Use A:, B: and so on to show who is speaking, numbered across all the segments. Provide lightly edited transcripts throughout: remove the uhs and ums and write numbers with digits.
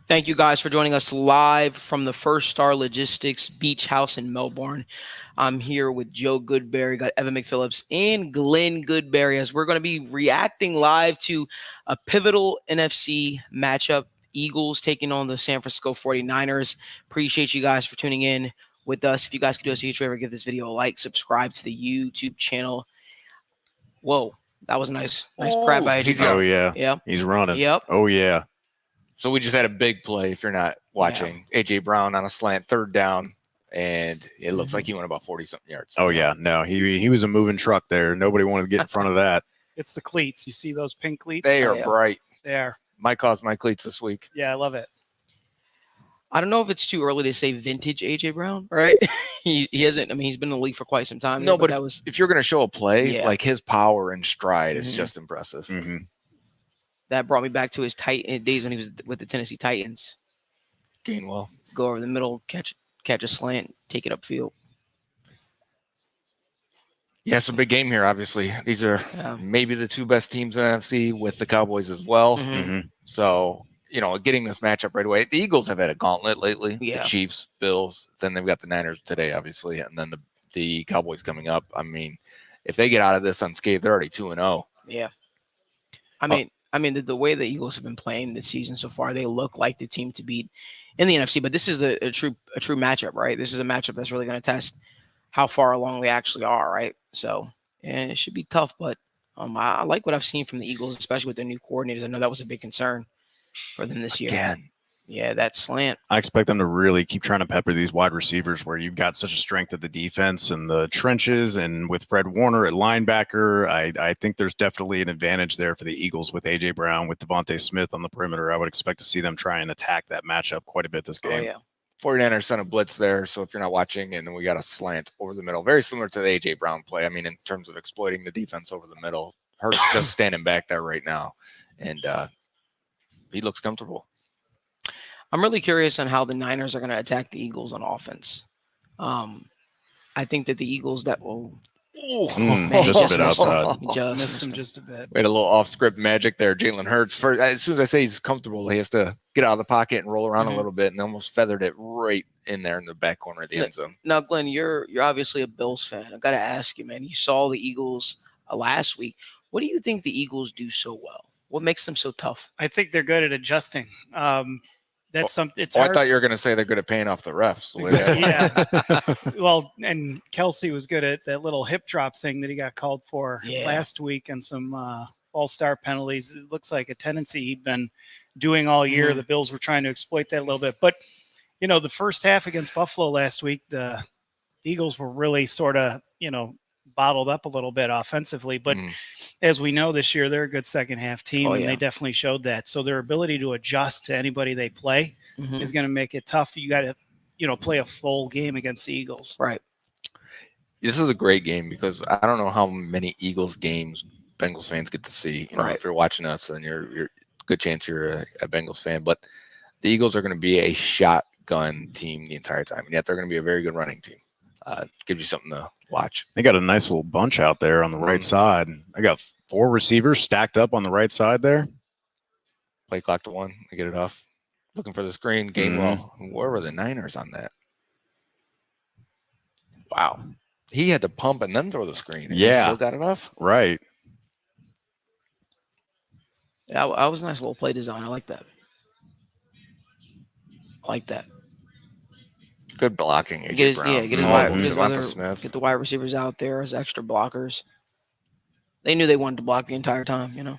A: Thank you guys for joining us live from the First Star Logistics Beach House in Melbourne. I'm here with Joe Goodberry, got Evan McPhillips, and Glenn Goodberry as we're going to be reacting live to a pivotal NFC matchup. Eagles taking on the San Francisco 49ers. Appreciate you guys for tuning in with us. If you guys could do us a huge favor, give this video a like, subscribe to the YouTube channel. Whoa, that was nice. Nice grab by AJ.
B: Oh, yeah.
A: Yep.
B: He's running.
A: Yep.
B: Oh, yeah.
C: So we just had a big play, if you're not watching. Yeah. A.J. Brown on a slant, third down, and it looks like he went about 40-something yards.
B: Oh, yeah. No, he was a moving truck there. Nobody wanted to get in front of that.
D: It's the cleats. You see those pink cleats?
C: They are bright.
D: They are.
C: Might cost my cleats this week.
D: Yeah, I love it.
A: I don't know if it's too early to say vintage A.J. Brown, right? he hasn't. I mean, he's been in the league for quite some time.
C: No, but if you're going to show a play, like his power and stride is just impressive.
A: That brought me back to his days when he was with the Tennessee Titans.
C: Gainwell.
A: Go over the middle, catch a slant, take it upfield.
C: Yeah, it's a big game here, obviously. These are maybe the two best teams in the NFC with the Cowboys as well. So, you know, getting this matchup right away. The Eagles have had a gauntlet lately. The Chiefs, Bills. Then they've got the Niners today, obviously. And then the Cowboys coming up. I mean, if they get out of this unscathed, they're already 2-0.
A: Yeah. I mean, the way the Eagles have been playing this season so far, they look like the team to beat in the NFC. But this is a true matchup, right? This is a matchup that's really going to test how far along they actually are, right? So, and it should be tough. But I like what I've seen from the Eagles, especially with their new coordinators. I know that was a big concern for them this year. Yeah, that slant.
B: I expect them to really keep trying to pepper these wide receivers where you've got such a strength at the defense and the trenches, and with Fred Warner at linebacker, I think there's definitely an advantage there for the Eagles with A.J. Brown, with Devontae Smith on the perimeter. I would expect to see them try and attack that matchup quite a bit this game.
A: Oh, yeah.
C: 49ers sent a blitz there, so if you're not watching, and then we got a slant over the middle, very similar to the A.J. Brown play. I mean, in terms of exploiting the defense over the middle, Hurts just standing back there right now, and he looks comfortable.
A: I'm really curious on how the Niners are going to attack the Eagles on offense. I think that the Eagles that will
B: just a bit outside.
D: Missed him just a bit.
C: We had a little off-script magic there. Jalen Hurts, as soon as I say he's comfortable, he has to get out of the pocket and roll around a little bit, and almost feathered it right in there in the back corner of the end zone.
A: Now, Glenn, you're obviously a Bills fan. I got to ask you, man. You saw the Eagles last week. What do you think the Eagles do so well? What makes them so tough?
D: I think they're good at adjusting. That's something. It's
C: I thought you were going to say they're good at paying off the refs.
D: Yeah. Well, and Kelsey was good at that little hip drop thing that he got called for last week, and some all-star penalties. It looks like a tendency he'd been doing all year. The Bills were trying to exploit that a little bit. But, you know, the first half against Buffalo last week, the Eagles were really sort of, you know, bottled up a little bit offensively. But as we know this year, they're a good second half team, and they definitely showed that. So their ability to adjust to anybody they play is going to make it tough. You got to, you know, play a full game against the Eagles.
A: Right.
C: This is a great game because I don't know how many Eagles games Bengals fans get to see. You know, if you're watching us, then you're good chance you're a Bengals fan. But the Eagles are going to be a shotgun team the entire time, and yet they're going to be a very good running team. Gives you something to watch.
B: They got a nice little bunch out there on the right side. I got 4 receivers stacked up on the right side there.
C: Play clock to 1. They get it off. Looking for the screen. Gainwell. Where were the Niners on that? Wow. He had to pump and then throw the screen. And he still got it off?
B: Right.
A: Yeah, that was a nice little play design. I like that.
C: Good blocking.
A: Get
C: Smith.
A: Get the wide receivers out there as extra blockers. They knew they wanted to block the entire time, you know.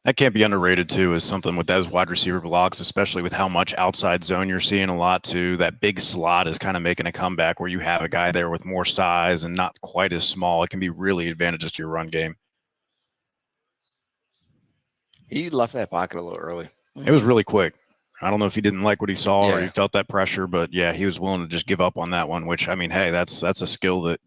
B: That can't be underrated, too, is something with those wide receiver blocks, especially with how much outside zone you're seeing a lot, too. That big slot is kind of making a comeback where you have a guy there with more size and not quite as small. It can be really advantageous to your run game.
C: He left that pocket a little early.
B: It was really quick. I don't know if he didn't like what he saw or he felt that pressure, but yeah, he was willing to just give up on that one, which, I mean, hey, that's a skill that,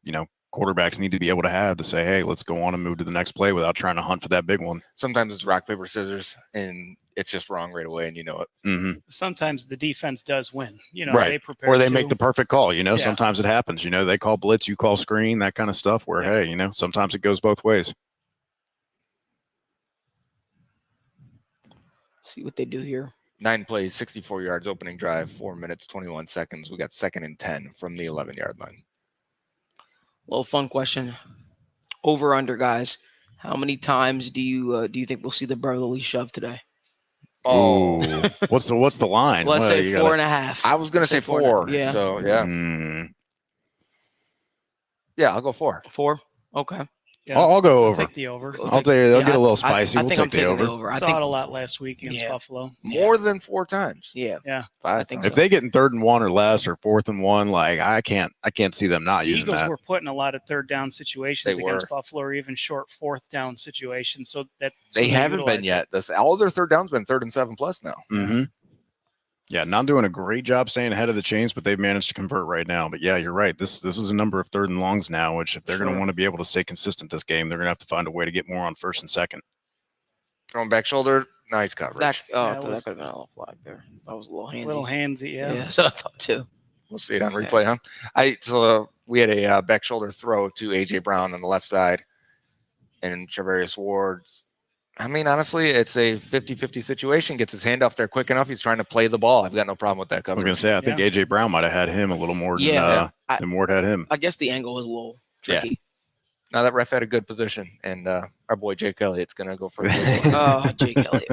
B: you know, quarterbacks need to be able to have to say, hey, let's go on and move to the next play without trying to hunt for that big one.
C: Sometimes it's rock, paper, scissors, and it's just wrong right away, and you know it.
D: Sometimes the defense does win. You know,
B: they prepare or they make the perfect call. You know, sometimes it happens. You know, they call blitz, you call screen, that kind of stuff where, hey, you know, sometimes it goes both ways.
A: See what they do here.
C: 9 plays, 64 yards, opening drive, 4 minutes, 21 seconds. We got 2nd and 10 from the 11-yard line.
A: Little fun question. Over under, guys. How many times do you think we'll see the brotherly shove today?
B: Oh, what's the line?
A: Let's say 4.5.
C: I was gonna say 4.
A: Yeah.
C: So yeah. Yeah, I'll go 4.
A: 4. Okay.
D: Yeah,
B: I'll go over.
D: I'll take the over.
B: I'll get a little spicy. We'll take the over.
D: I saw it a lot last week against Buffalo.
C: More than 4 times.
A: Yeah.
C: 5
A: I think
C: times.
B: If they get in 3rd and 1 or less, or 4th and 1, like I can't see them not using
D: Eagles
B: that.
D: were put in a lot of 3rd down situations
C: They
D: against
C: were.
D: Buffalo, or even short 4th down situations. So that
C: They haven't been yet. All their 3rd downs been 3rd and 7 plus now.
B: Mm-hmm. Yeah, not doing a great job staying ahead of the chains, but they've managed to convert right now. But yeah, you're right. This is a number of 3rd and longs now, which if they're going to want to be able to stay consistent this game, they're going to have to find a way to get more on 1st and 2nd.
C: Throwing back shoulder, nice coverage.
A: that could have been a little flag there. That was a little handsy.
D: A little handsy, yeah.
A: Yeah, so I thought too.
C: We'll see it on replay, huh? So we had a back shoulder throw to A.J. Brown on the left side, and Charvarius Ward. I mean, honestly, it's a 50-50 situation. Gets his hand off there quick enough. He's trying to play the ball. I've got no problem with that
B: I was
C: coverage.
B: going to say, I think A.J. Brown might have had him a little more than Ward had him.
A: I guess the angle was a little tricky.
C: Yeah. Now that ref had a good position, and our boy Jake Elliott's going to go for
A: Jake Elliott.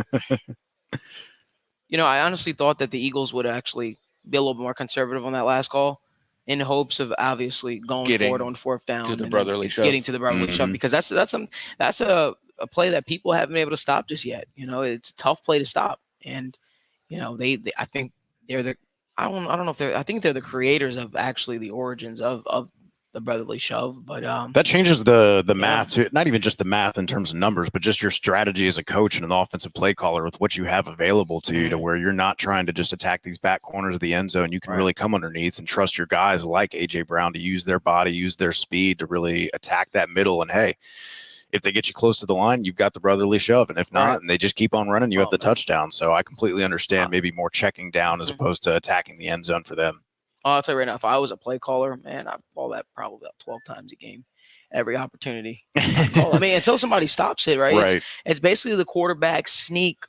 A: I honestly thought that the Eagles would actually be a little bit more conservative on that last call, in hopes of obviously going forward on 4th down
C: to the brotherly shove.
A: Getting to the brotherly shove, because that's a play that people haven't been able to stop just yet. It's a tough play to stop, and they I think they're I don't know if I think they're the creators of actually the origins of the brotherly shove, but
B: that changes the math to not even just the math in terms of numbers, but just your strategy as a coach and an offensive play caller with what you have available to you, to where you're not trying to just attack these back corners of the end zone. You can really come underneath and trust your guys like AJ Brown to use their body, use their speed to really attack that middle. And hey, if they get you close to the line, you've got the brotherly shove, and if not, and they just keep on running, you have the touchdown. So I completely understand maybe more checking down as opposed to attacking the end zone for them.
A: I'll tell you right now, if I was a play caller, man, I'd call that probably about 12 times a game, every opportunity. I mean, until somebody stops it, right? It's basically the quarterback sneak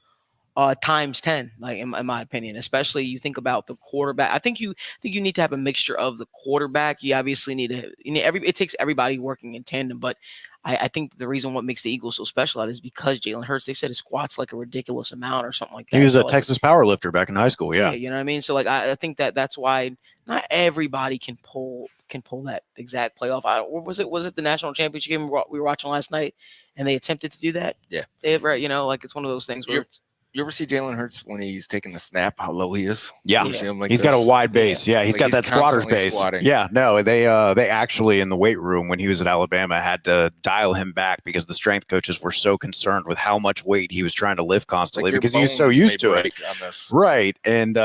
A: times 10, like in my opinion. Especially you think about the quarterback. I think you need to have a mixture of the quarterback. You obviously need to. It takes everybody working in tandem, but I think the reason what makes the Eagles so special is because Jalen Hurts, they said his squats like a ridiculous amount or something like that.
B: He was a Texas power lifter back in high school. Yeah.
A: You know what I mean? So like, I think that's why not everybody can pull that exact playoff. Was it the national championship game we were watching last night, and they attempted to do that?
C: Yeah.
A: Like it's one of those things where
C: you ever see Jalen Hurts when he's taking the snap, how low he is?
B: Yeah.
C: You see him like
B: he's got a wide base. Yeah, he's got that squatter's base.
C: Squatting.
B: Yeah, no, they actually in the weight room when he was at Alabama had to dial him back because the strength coaches were so concerned with how much weight he was trying to lift constantly because he was so used to it. Right. And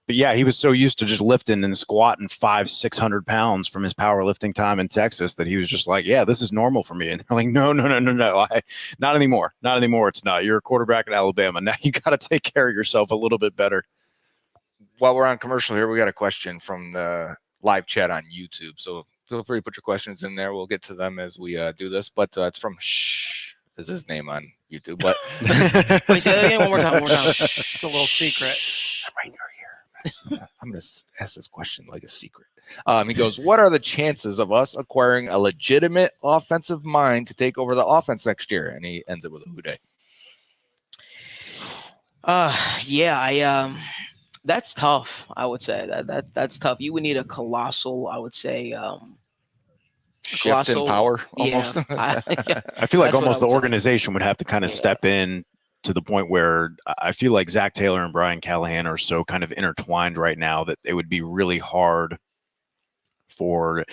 B: but yeah, he was so used to just lifting and squatting 500-600 pounds from his powerlifting time in Texas that he was just like, yeah, this is normal for me. And I'm like, no, not anymore. Not anymore. It's not. You're a quarterback at Alabama. Now you got to take care of yourself a little bit better.
C: While we're on commercial here, we got a question from the live chat on YouTube. So feel free to put your questions in there. We'll get to them as we do this. But it's from Shh is his name on YouTube. But
A: wait, say that again one more time.
D: It's a little secret.
C: I'm right in your ear. I'm going to ask this question like a secret. He goes, what are the chances of us acquiring a legitimate offensive mind to take over the offense next year? And he ends it with a who day.
A: That's tough. I would say that's tough. You would need a colossal, I would say,
C: shift in power almost.
A: Yeah,
B: I feel like almost the organization would have to kind of step in to the point where I feel like Zach Taylor and Brian Callahan are so kind of intertwined right now that it would be really hard for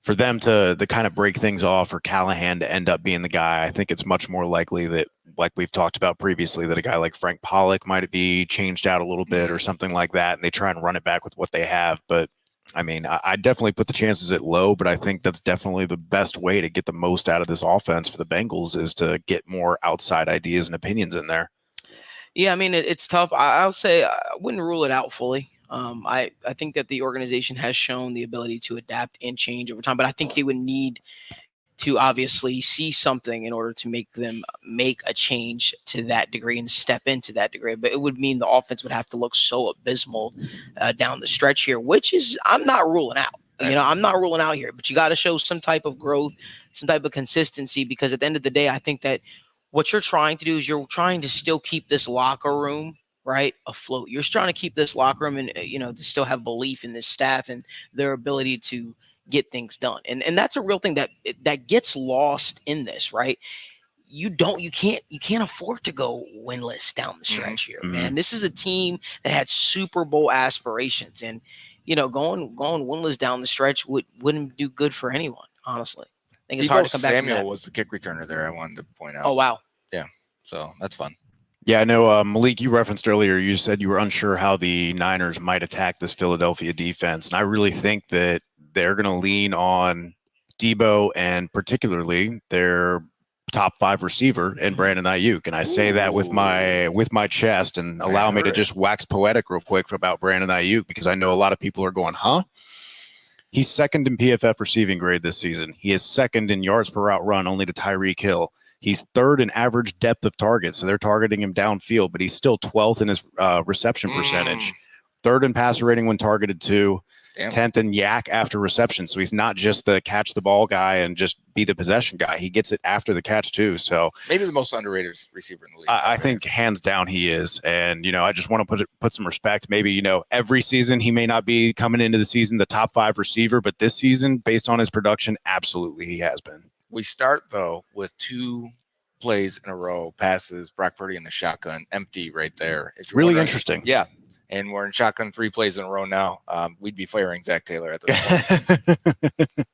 B: them to kind of break things off, or Callahan to end up being the guy. I think it's much more likely that, like we've talked about previously, that a guy like Frank Pollock might be changed out a little bit or something like that, and they try and run it back with what they have. But I mean, I definitely put the chances at low, but I think that's definitely the best way to get the most out of this offense for the Bengals is to get more outside ideas and opinions in there.
A: Yeah, I mean, it's tough. I'll say I wouldn't rule it out fully. I think that the organization has shown the ability to adapt and change over time, but I think they would need to obviously see something in order to make them make a change to that degree and step into that degree. But it would mean the offense would have to look so abysmal down the stretch here, which is I'm not ruling out. I'm not ruling out here, but you got to show some type of growth, some type of consistency, because at the end of the day, I think that what you're trying to do is you're trying to still keep this locker room right afloat. You're trying to keep this locker room and to still have belief in this staff and their ability to get things done. And that's a real thing that gets lost in this, right? You can't afford to go winless down the stretch here, man. This is a team that had Super Bowl aspirations, and going winless down the stretch wouldn't do good for anyone, honestly. I think it's hard to come back.
C: Samuel was the kick returner there, I wanted to point out.
A: Oh, wow.
C: Yeah. So that's fun.
B: Yeah, I know, Malik, you referenced earlier, you said you were unsure how the Niners might attack this Philadelphia defense. And I really think that they're going to lean on Debo and particularly their top 5 receiver and Brandon Ayuk. And I say that with my chest, and allow me to just wax poetic real quick about Brandon Ayuk, because I know a lot of people are going, huh? He's second in PFF receiving grade this season. He is second in yards per route run, only to Tyreek Hill. He's third in average depth of target, so they're targeting him downfield, but he's still 12th in his reception percentage. Third in passer rating when targeted to, 10th in yak after reception. So he's not just the catch the ball guy and just be the possession guy. He gets it after the catch too. So
C: maybe the most underrated receiver in the league.
B: I think hands down he is. And, I just want to put some respect. Maybe, every season he may not be coming into the season the top 5 receiver, but this season, based on his production, absolutely he has been.
C: We start, though, with 2 plays in a row, passes, Brock Purdy in the shotgun, empty right there.
B: Really interesting.
C: Yeah. And we're in shotgun 3 plays in a row now. We'd be firing Zach Taylor at this point.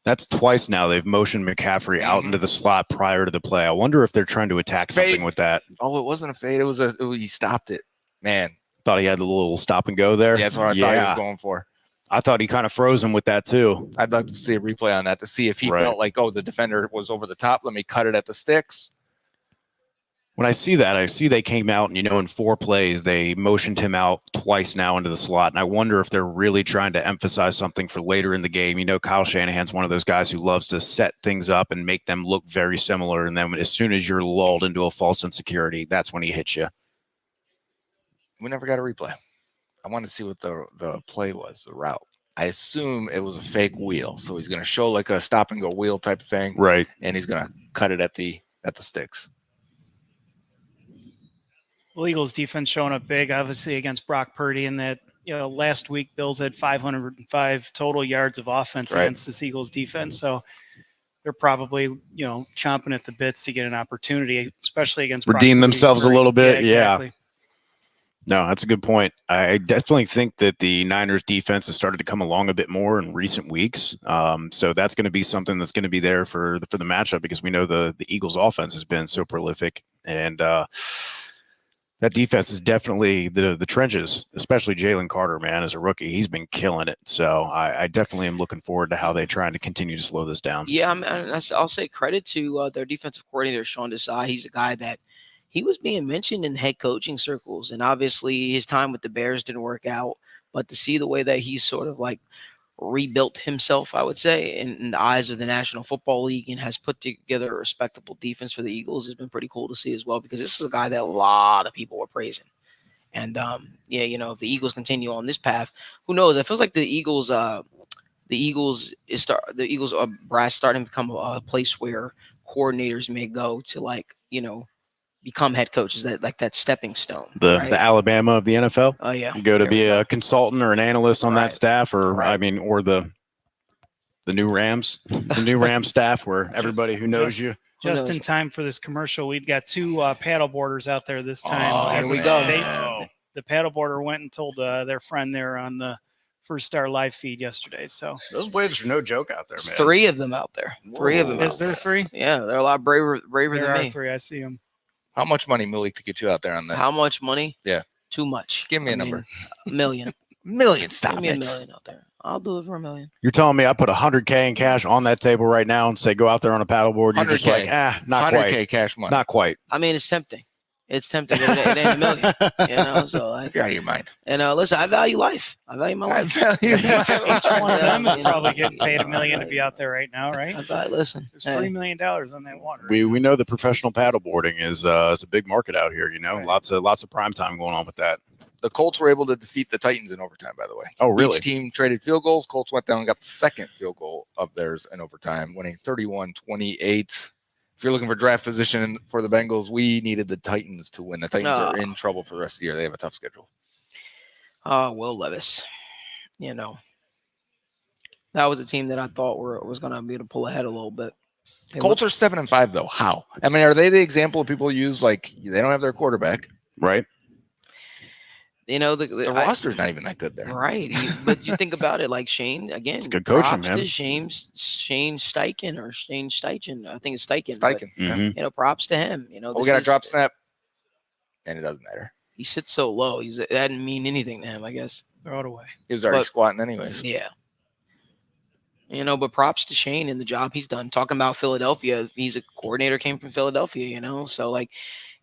B: That's twice now they've motioned McCaffrey out into the slot prior to the play. I wonder if they're trying to attack something with that.
C: Oh, it wasn't a fade. He stopped it. Man.
B: Thought he had the little stop and go there.
C: Yeah, that's what I thought he was going for.
B: I thought he kind of froze him with that too.
C: I'd like to see a replay on that to see if he felt like, the defender was over the top. Let me cut it at the sticks.
B: When I see that, I see they came out and, in 4 plays, they motioned him out twice now into the slot. And I wonder if they're really trying to emphasize something for later in the game. Kyle Shanahan's one of those guys who loves to set things up and make them look very similar. And then as soon as you're lulled into a false insecurity, that's when he hits you.
C: We never got a replay. I wanted to see what the play was, the route. I assume it was a fake wheel. So he's going to show like a stop and go wheel type of thing.
B: Right.
C: And he's going to cut it at the sticks.
D: Well, Eagles defense showing up big, obviously, against Brock Purdy. And that, last week, Bills had 505 total yards of offense against this Eagles defense. So they're probably, chomping at the bits to get an opportunity, especially against
B: redeem themselves a little bit.
D: Yeah, exactly.
B: No, that's a good point. I definitely think that the Niners defense has started to come along a bit more in recent weeks. So that's going to be something that's going to be there for the matchup, because we know the Eagles offense has been so prolific, and that defense is definitely the trenches, especially Jalen Carter, man, as a rookie. He's been killing it. So I definitely am looking forward to how they're trying to continue to slow this down.
A: Yeah, I'll say credit to their defensive coordinator, Sean Desai. He's a guy that he was being mentioned in head coaching circles. And obviously his time with the Bears didn't work out. But to see the way that he's sort of like rebuilt himself, I would say, in the eyes of the National Football League, and has put together a respectable defense for the Eagles has been pretty cool to see as well, because this is a guy that a lot of people were praising. And if the Eagles continue on this path, who knows? It feels like the Eagles brass starting to become a place where coordinators may go to become head coaches, that stepping stone.
B: The Alabama of the NFL.
A: Oh yeah.
B: You go to be a consultant or an analyst on that staff, or or the new Rams, the new Rams staff, where everybody who knows you.
D: Just in time for this commercial, we've got 2 paddle boarders out there this time.
A: Oh, here we go.
D: The paddle boarder went and told their friend there on the First Star live feed yesterday. So
B: those waves are no joke out there, man.
A: 3 of them out there.
B: Whoa.
A: 3 of them.
D: Is there 3?
A: Yeah, they're a lot braver
D: there
A: than
D: are
A: me.
D: 3. I see them.
C: How much money, Malik, to get you out there on that?
A: How much money?
C: Yeah.
A: Too much.
C: Give me a number.
A: $1 million.
C: $1 Stop
A: Give me
C: it.
A: $1 million out there. I'll do it for $1 million.
B: You're telling me I put $100K in cash on that table right now and say go out there on a paddleboard? You're just like, not
C: 100K
B: quite.
C: cash money.
B: Not quite.
A: I mean, it's tempting. It's tempting. It ain't a million. So like,
C: you're out of your mind.
A: And listen, I value life. I value my life.
D: Each one of them is probably getting paid $1 million to be out there right now, right?
A: Listen,
D: there's $3 million on that water.
B: We know that professional paddleboarding is a big market out here. Right. Lots of prime time going on with that.
C: The Colts were able to defeat the Titans in overtime, by the way.
B: Oh, really?
C: Each team traded field goals. Colts went down and got the second field goal of theirs in overtime, winning 31-28. If you're looking for draft position for the Bengals, we needed the Titans to win. The Titans are in trouble for the rest of the year. They have a tough schedule.
A: Will Levis, that was a team that I thought was going to be able to pull ahead a little bit.
C: Colts are 7-5 though. How? I mean, are they the example of people use like they don't have their quarterback,
B: right?
C: The roster's not even that good there,
A: right? But you think about it, like Shane again.
B: It's good coaching, man.
A: Shane Steichen or Shane Steichen. I think it's Steichen.
C: Steichen.
A: But, props to him. We
C: got a drop snap, and it doesn't matter.
A: He sits so low. That didn't mean anything to him, I guess.
D: Throw it away.
C: He was already squatting anyways.
A: Yeah. But props to Shane and the job he's done. Talking about Philadelphia, he's a coordinator, came from Philadelphia. So like.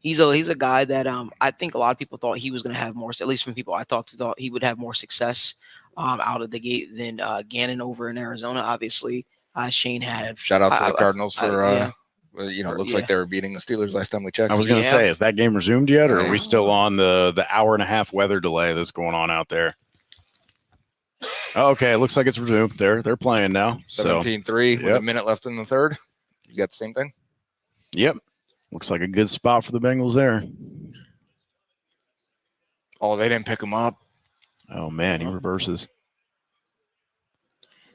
A: He's a guy that I think a lot of people thought he was going to have more, at least from people I talked to, thought he would have more success out of the gate than Gannon over in Arizona. Obviously, Shane had.
C: Shout out to the Cardinals for, it looks like they were beating the Steelers last time we checked.
B: I was going to say, is that game resumed yet, or are we still on the hour and a half weather delay that's going on out there? Okay, it looks like it's resumed. They're playing now.
C: 17-3 with a minute left in the third. You got the same thing?
B: Yep. Looks like a good spot for the Bengals there.
C: Oh, they didn't pick him up.
B: Oh, man, he reverses.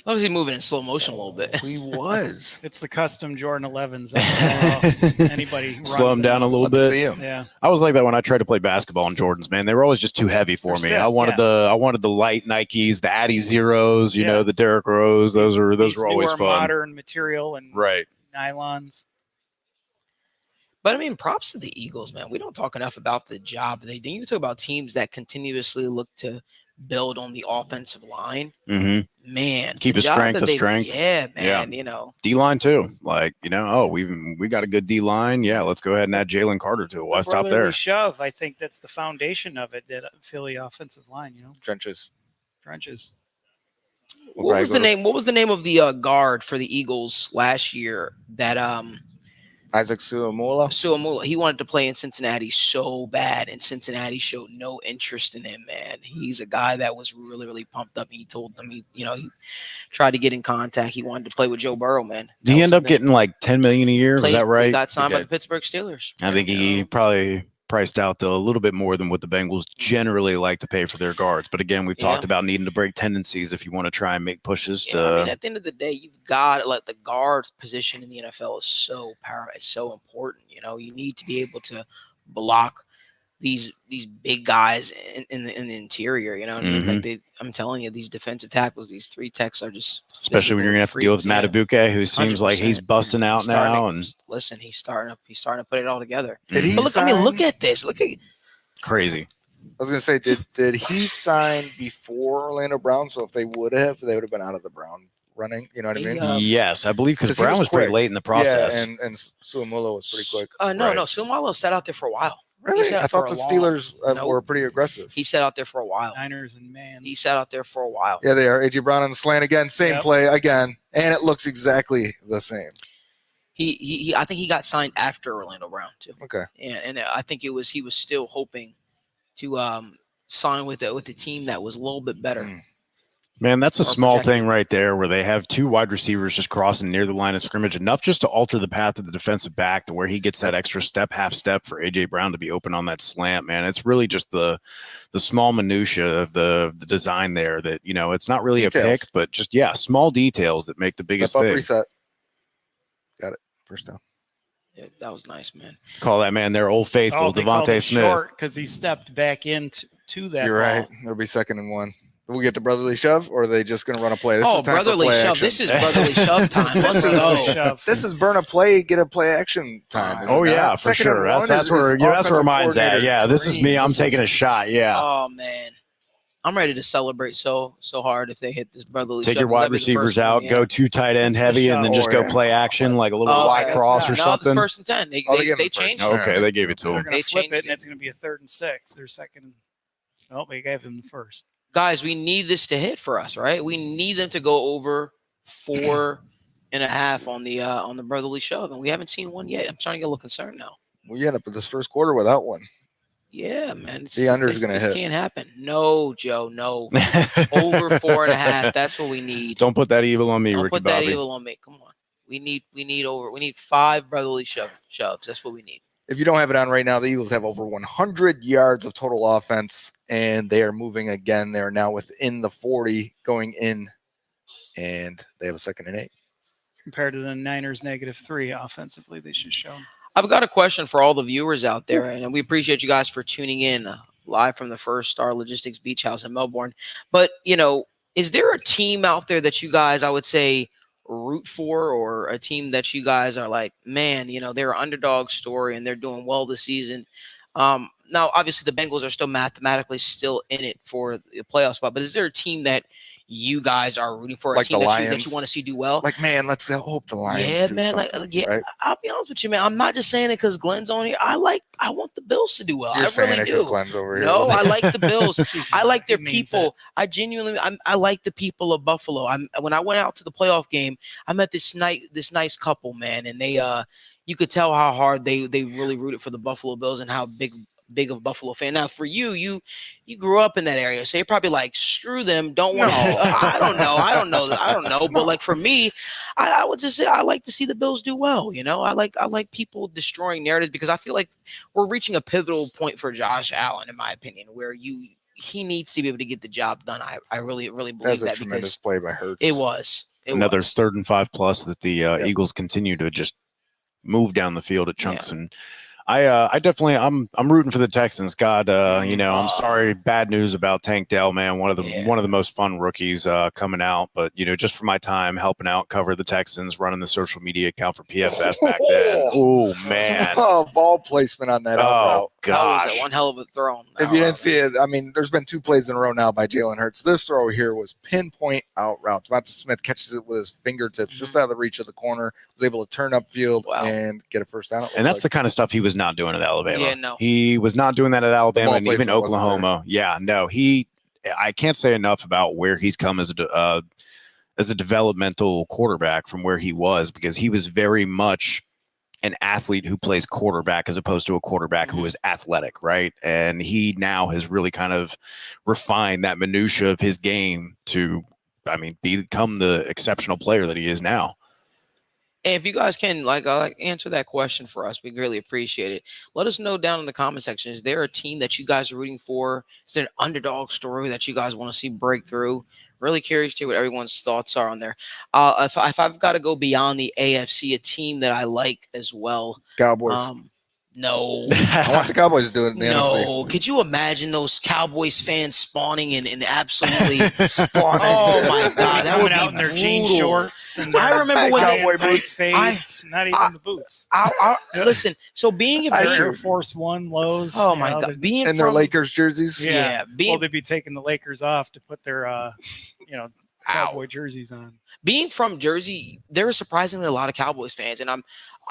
A: How was he moving in slow motion a little bit?
C: He was.
D: It's the custom Jordan 11s. Anybody
B: slow him down a little bit.
C: See him.
D: Yeah,
B: I was like that when I tried to play basketball in Jordans. Man, they were always just too heavy for me. I wanted the light Nikes, the Addy Zeros, the Derrick Rose. Those were always fun.
D: Modern material and
B: right
D: nylons.
A: But I mean, props to the Eagles, man. We don't talk enough about the job they do. You talk about teams that continuously look to build on the offensive line.
B: Mm-hmm.
A: Man,
B: keep a strength.
A: Yeah, man.
B: Yeah. D-line too. Like we got a good D-line. Yeah, let's go ahead and add Jalen Carter to it. Why stop there?
D: Shove. I think that's the foundation of it. That Philly offensive line.
C: Trenches.
A: What was the name? What was the name of the guard for the Eagles last year? That
C: Isaac
A: Suamula. He wanted to play in Cincinnati so bad, and Cincinnati showed no interest in him, man. He's a guy that was really, really pumped up. He told them he tried to get in contact. He wanted to play with Joe Burrow, man.
B: Did he end up getting like $10 million a year? Is that right?
A: He got signed by the Pittsburgh Steelers.
B: I think he probably priced out a little bit more than what the Bengals generally like to pay for their guards. But again, we've talked about needing to break tendencies if you want to try and make pushes
A: at the end of the day, you've got to let the guard position in the NFL is so powerful. It's so important. You need to be able to block these big guys in the interior. Like I'm telling you, these defensive tackles, these three techs are just.
B: Especially when you're gonna have to deal with Matabuke, who seems like he's busting out now. And
A: listen, he's starting to put it all together.
C: Look
A: at this. Look at
B: crazy.
C: I was gonna say, did he sign before Orlando Brown? So if they would have been out of the Brown running. You know what I mean?
B: Yes, I believe because Brown was pretty late in the process.
C: Yeah, and Suamula was pretty quick.
A: No, Suamula sat out there for a while.
C: Really? I thought the Steelers were pretty aggressive.
A: He sat out there for a while.
D: Niners and man.
A: He sat out there for a while.
C: Yeah, they are. A.J. Brown on the slant again. Same play again. And it looks exactly the same.
A: He I think he got signed after Orlando Brown, too.
C: Okay.
A: And I think he was still hoping to sign with the team that was a little bit better.
B: Man, that's a small thing right there where they have two wide receivers just crossing near the line of scrimmage, enough just to alter the path of the defensive back to where he gets that extra half step for A.J. Brown to be open on that slant, man. It's really just the small minutia of the design there that, it's not really a pick, but just, small details that make the biggest thing.
C: Reset. Got it. First down.
A: Yeah, that was nice, man.
B: Call that man their old faithful, Devontae Smith.
D: Because he stepped back into that.
C: You're right. There'll be 2nd and 1. We get the brotherly shove, or are they just going to run a play?
A: Brotherly shove.
C: Action.
A: This is brotherly shove time. Let's go.
C: This is burn a play, get a play action time.
B: For sure. That's where mine's at. Yeah, this is me. I'm taking a shot. Yeah.
A: Oh, man. I'm ready to celebrate so hard if they hit this brotherly.
B: Take your wide receivers out, go 2 tight end heavy, and then just go play action like a little wide cross or something.
A: No, it's 1st and 10. They changed it.
B: Okay, they gave it to him.
D: They're going to flip it, and it's going to be a 3rd and 6 or 2nd. Oh, they gave him the 1st.
A: Guys, we need this to hit for us, right? We need them to go over 4.5 on the brotherly shove, and we haven't seen one yet. I'm starting to get a little concerned now.
E: We end up with this first quarter without one.
A: Yeah, man.
E: The under is going to hit.
A: This can't happen. No, Joe, no. Over 4.5. That's what we need.
B: Don't put that evil on me,
A: Don't
B: Ricky
A: put
B: Bobby.
A: that evil on me. Come on. We need 5 brotherly shoves. That's what we need.
E: If you don't have it on right now, the Eagles have over 100 yards of total offense, and they are moving again. They are now within the 40 going in, and they have a 2nd and 8.
D: Compared to the Niners' -3 offensively, they should show.
A: I've got a question for all the viewers out there, and we appreciate you guys for tuning in live from the First Star Logistics Beach House in Melbourne. But, is there a team out there that you guys, I would say, root for, or a team that you guys are like, man, they're an underdog story and they're doing well this season? Now, obviously, the Bengals are still mathematically still in it for the playoff spot, but is there a team that you guys are rooting for, a team that you want to see do well?
E: Like, man, let's hope the Lions.
A: Yeah, man. Right? I'll be honest with you, man. I'm not just saying it because Glenn's on here. I want the Bills to do well.
E: You're
A: I really do.
E: Glenn's over here.
A: No, I like the Bills. I like their people. I genuinely, I like the people of Buffalo. When I went out to the playoff game, I met this nice couple, man, and they, you could tell how hard they really rooted for the Buffalo Bills and how big of a Buffalo fan. Now, for you grew up in that area, so you're probably like, screw them. Don't want to. I don't know. But like for me, I would just say I like to see the Bills do well. I like people destroying narratives because I feel like we're reaching a pivotal point for Josh Allen, in my opinion, where he needs to be able to get the job done. I really believe
E: that's a tremendous play by Hurts.
A: It was.
B: Another 3rd and 5+ that the Eagles continue to just move down the field at chunks. And I definitely I'm rooting for the Texans. God, I'm sorry, bad news about Tank Dell, man. One of the most fun rookies coming out. But just for my time helping out, cover the Texans, running the social media account for PFF back then. Oh man,
E: ball placement on that.
B: Oh gosh,
A: that was one hell of a throw.
E: If you didn't see it, I mean, there's been 2 plays in a row now by Jalen Hurts. This throw here was pinpoint out route. Devonta Smith catches it with his fingertips, just out of the reach of the corner. Was able to turn upfield and get a first down.
B: And that's the kind of stuff he was not doing at Alabama.
A: Yeah, no.
B: He was not doing that at Alabama and even Oklahoma. Yeah, no. I can't say enough about where he's come as a developmental quarterback from where he was, because he was very much an athlete who plays quarterback as opposed to a quarterback who is athletic, right? And he now has really kind of refined that minutia of his game to, become the exceptional player that he is now.
A: And if you guys can answer that question for us, we greatly appreciate it. Let us know down in the comment section. Is there a team that you guys are rooting for? Is there an underdog story that you guys want to see break through? Really curious to hear what everyone's thoughts are on there. If I've got to go beyond the AFC, a team that I like as well.
E: Cowboys.
A: No.
E: I want the Cowboys to do it in the NFC.
A: No. Could you imagine those Cowboys fans spawning and absolutely
E: spawning?
A: Oh my God, that would be
D: out in their jean shorts. And
A: I remember when
E: Cowboy boots.
D: Fades, not even the boots.
A: Listen, so being in
D: Air Force One lows.
A: Oh my God, being
E: in their Lakers jerseys.
D: Yeah, they'd be taking the Lakers off to put their Cowboy jerseys on.
A: Being from Jersey, there are surprisingly a lot of Cowboys fans, and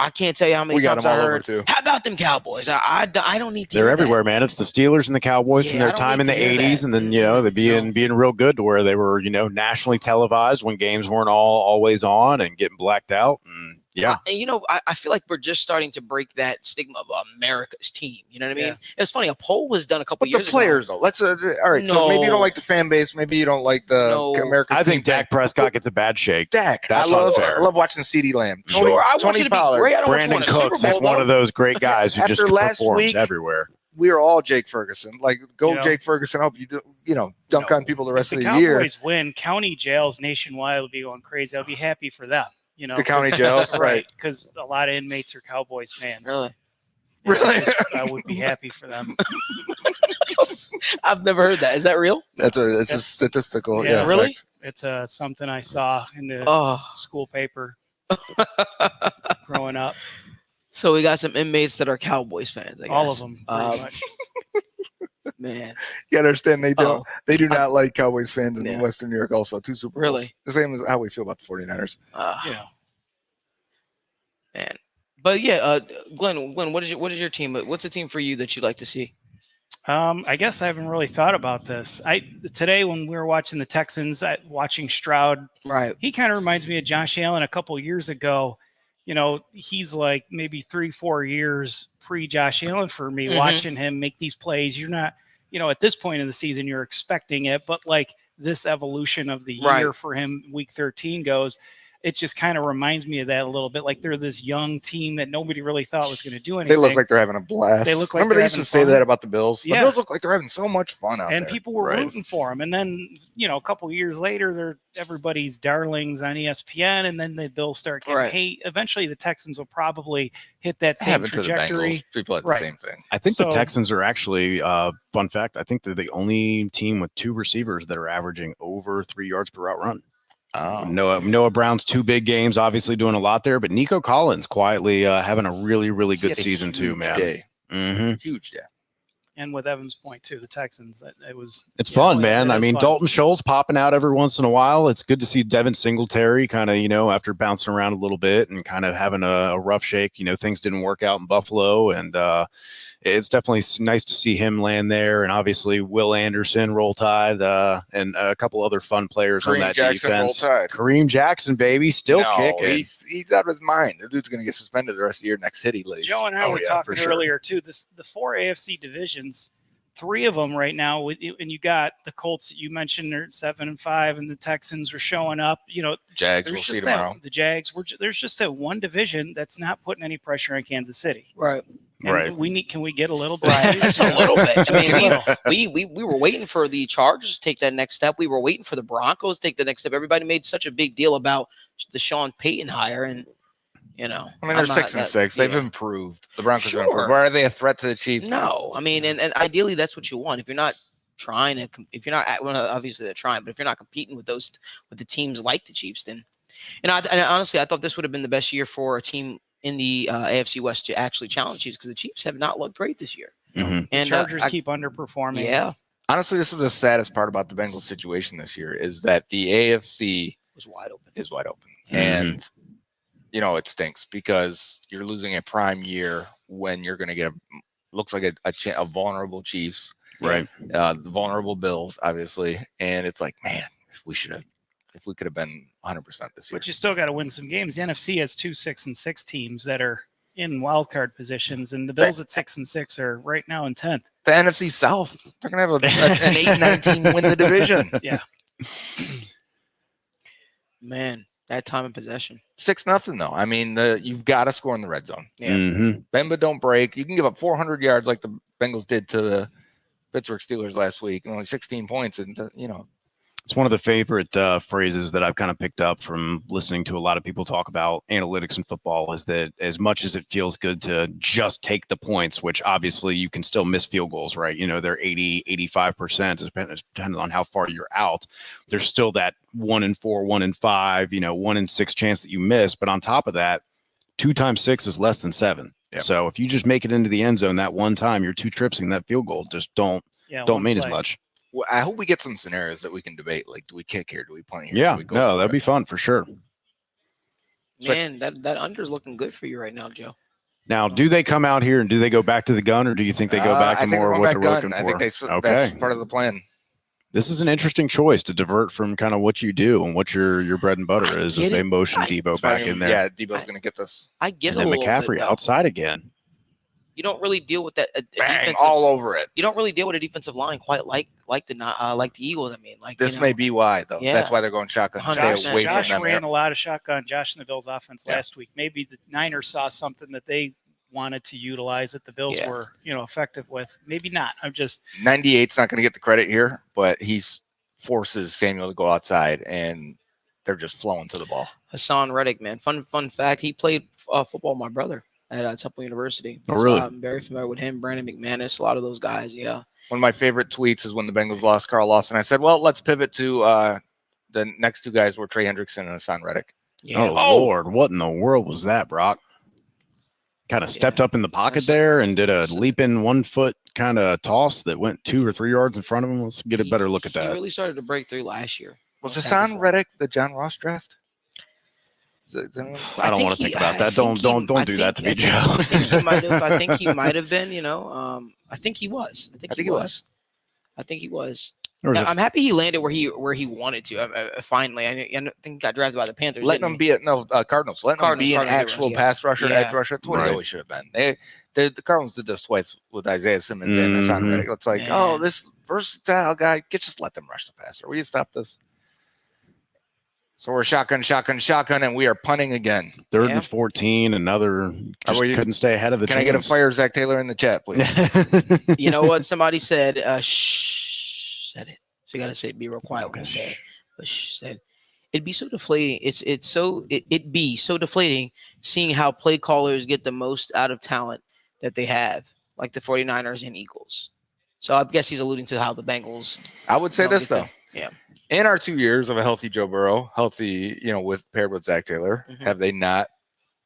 A: I can't tell you how many
E: we got
A: times
E: them
A: I
E: all
A: heard.
E: Over too.
A: How about them Cowboys? I don't need to.
B: They're everywhere, man. It's the Steelers and the Cowboys from their time in the '80s, and then they're being real good to where they were nationally televised when games weren't always on and getting blacked out. And
A: and I feel like we're just starting to break that stigma of America's team. You know what I mean?
D: Yeah.
A: It's funny. A poll was done a couple years
E: ago. But the players, though. Let's all right.
A: No.
E: So maybe you don't like the fan base. Maybe you don't like the America's team.
B: I think Dak Prescott gets a bad shake.
E: Dak.
B: That's
E: I love watching CeeDee Lamb.
A: Sure. I want you to be great. I don't
B: Brandon Cooks is one of those great guys who just performs everywhere.
E: We are all Jake Ferguson. Jake Ferguson. I hope you do. Dunk on people the rest of the year.
D: If the Cowboys win, county jails nationwide will be going crazy. I'll be happy for them.
E: The county jails,
D: right? Because a lot of inmates are Cowboys fans.
A: Really?
D: I would be happy for them.
A: I've never heard that. Is that real?
E: It's a statistical.
A: Yeah, really?
D: It's something I saw in the school paper growing up.
A: So we got some inmates that are Cowboys fans.
D: All of them, pretty much.
A: Man,
E: you understand they don't. They do not
A: I'm-
E: like Cowboys fans in
A: Yeah.
E: Western New York. Also, 2 Super Bowls.
A: Really?
E: The same as how we feel about the 49ers.
D: Yeah.
A: Man. But yeah, Glenn, what is your team? What's a team for you that you'd like to see?
D: I guess I haven't really thought about this. Today when we were watching the Texans, watching Stroud,
A: Right.
D: he kind of reminds me of Josh Allen a couple years ago. You know, he's like maybe 3-4 years pre Josh Allen for me, watching him make these plays. You're not, at this point in the season, you're expecting it, but like this evolution of the year for him, week 13 goes, it just kind of reminds me of that a little bit. Like they're this young team that nobody really thought was going to do anything.
E: They look like they're having a blast.
D: They look like
E: Remember they used to say that about the Bills? The Bills look like they're having so much fun out there.
D: And people were rooting for them. And then, a couple years later, they're everybody's darlings on ESPN. And then the Bills start getting hate. Eventually, the Texans will probably hit that same trajectory.
E: People had the same thing.
B: I think the Texans are actually, fun fact, I think they're the only team with 2 receivers that are averaging over 3 yards per route run. Noah Brown's 2 big games, obviously doing a lot there, but Nico Collins quietly having a really, really good season too, man.
E: Huge day.
D: And with Evan's point too, the Texans,
B: it's fun, man. I mean, fun. Dalton Schultz popping out every once in a while. It's good to see Devin Singletary kind of, after bouncing around a little bit and kind of having a rough shake. Things didn't work out in Buffalo, and it's definitely nice to see him land there. And obviously Will Anderson, Roll Tide, and a couple other fun players on that defense. Kareem Jackson, baby, still kicking.
E: He's out of his mind. The dude's going to get suspended the rest of the year next hit he lays.
D: Joe and I were talking earlier too. The 4 AFC divisions, 3 of them right now, and you got the Colts that you mentioned are 7-5, and the Texans are showing up.
E: Jags, we'll see tomorrow.
D: The Jags. There's just that one division that's not putting any pressure on Kansas City.
A: Right.
D: And can we get a little bit?
A: Just a little bit. I mean, we were waiting for the Chargers to take that next step. We were waiting for the Broncos to take the next step. Everybody made such a big deal about the Sean Payton hire, and
E: they're 6-6. They've improved. The Broncos are improved. Why are they a threat to the Chiefs?
A: No, I mean, and ideally that's what you want. If you're not trying to, obviously they're trying, but if you're not competing with the teams like the Chiefs, then, and honestly, I thought this would have been the best year for a team in the AFC West to actually challenge Chiefs, because the Chiefs have not looked great this year.
D: And Chargers keep underperforming.
A: Yeah.
E: Honestly, this is the saddest part about the Bengals situation this year is that the AFC
A: is wide open.
E: And, it stinks because you're losing a prime year when you're going to get looks like a vulnerable Chiefs.
B: Right.
E: The vulnerable Bills, obviously. And it's like, man, if we could have been 100% this year.
D: But you still got to win some games. The NFC has 2 6-6 teams that are in wild card positions, and the Bills at 6-6 are right now in 10th.
E: The NFC South, they're going to have an 8-9 team win the division.
D: Yeah.
A: Man, that time of possession.
E: 6-0 though. I mean, you've got to score in the red zone.
A: Yeah.
E: Bend but don't break. You can give up 400 yards like the Bengals did to the Pittsburgh Steelers last week, and only 16 points, and
B: It's one of the favorite phrases that I've kind of picked up from listening to a lot of people talk about analytics in football, is that as much as it feels good to just take the points, which obviously you can still miss field goals, right? They're 80, 85%, depending on how far you're out. There's still that 1 in 4, 1 in 5, 1 in 6 chance that you miss. But on top of that, 2 times 6 is less than 7. Yep. So if you just make it into the end zone that one time, your 2 trips and that field goal just don't mean as much.
E: Well, I hope we get some scenarios that we can debate. Like, do we kick here? Do we punt here?
B: Yeah, that'd be fun for sure.
A: Man, that under's looking good for you right now, Joe.
B: Now, do they come out here and do they go back to the gun, or do you think they go back to more of what they're looking for?
E: I think that's part of the plan.
B: This is an interesting choice to divert from kind of what you do and what your bread and butter is, as they motion Debo back in there.
E: Yeah, Debo's going to get this.
A: I get
B: it. And then McCaffrey outside again.
A: You don't really deal with that
E: all over it.
A: You don't really deal with a defensive line quite like the Eagles. I mean,
E: this may be why though. Yeah. That's why they're going shotgun. Stay away
D: Josh
E: from them.
D: ran a lot of shotgun. Josh and the Bills offense last week. Maybe the Niners saw something that they wanted to utilize that the Bills were effective with. Maybe not.
E: 98's not going to get the credit here, but he forces Samuel to go outside, and they're just flowing to the ball.
A: Hassan Reddick, man. Fun fact: he played football with my brother at Temple University.
B: Oh, really?
A: I'm very familiar with him. Brandon McManus, a lot of those guys. Yeah.
E: One of my favorite tweets is when the Bengals lost Carl Lawson. I said, well, let's pivot to the next 2 guys were Trey Hendrickson and Hassan Reddick.
B: Yeah. Oh, Lord. What in the world was that, Brock? Kind of stepped up in the pocket there and did a leap in 1 foot kind of toss that went 2 or 3 yards in front of him? Let's get a better look at that.
A: He really started to break through last year.
E: Was Hassan Reddick the John Ross draft?
B: I don't want to think about that. Don't do that to me, Joe.
A: I think he might have been. I think he was. I think he was. I'm happy he landed where he wanted to. Finally, I think he got drafted by the Panthers.
E: Letting him be Cardinals. Letting him be an actual pass rusher, edge rusher. That's what he always should have been. The Cardinals did this twice with Isaiah Simmons and Hassan Reddick. It's like, this versatile guy, just let them rush the passer. Will you stop this? So we're shotgun, and we are punting again.
B: 3rd and 14. Another couldn't stay ahead of the.
E: Can
B: chains.
E: I get a fire Zach Taylor in the chat, please?
A: You know what? Somebody said, said it. So you gotta say, be real quiet when you say it. But said, it'd be so deflating. It'd be so deflating seeing how play callers get the most out of talent that they have, like the 49ers and Eagles. So I guess he's alluding to how the Bengals.
E: I would say this though.
A: Yeah.
E: In our 2 years of a healthy Joe Burrow, paired with Zach Taylor, have they not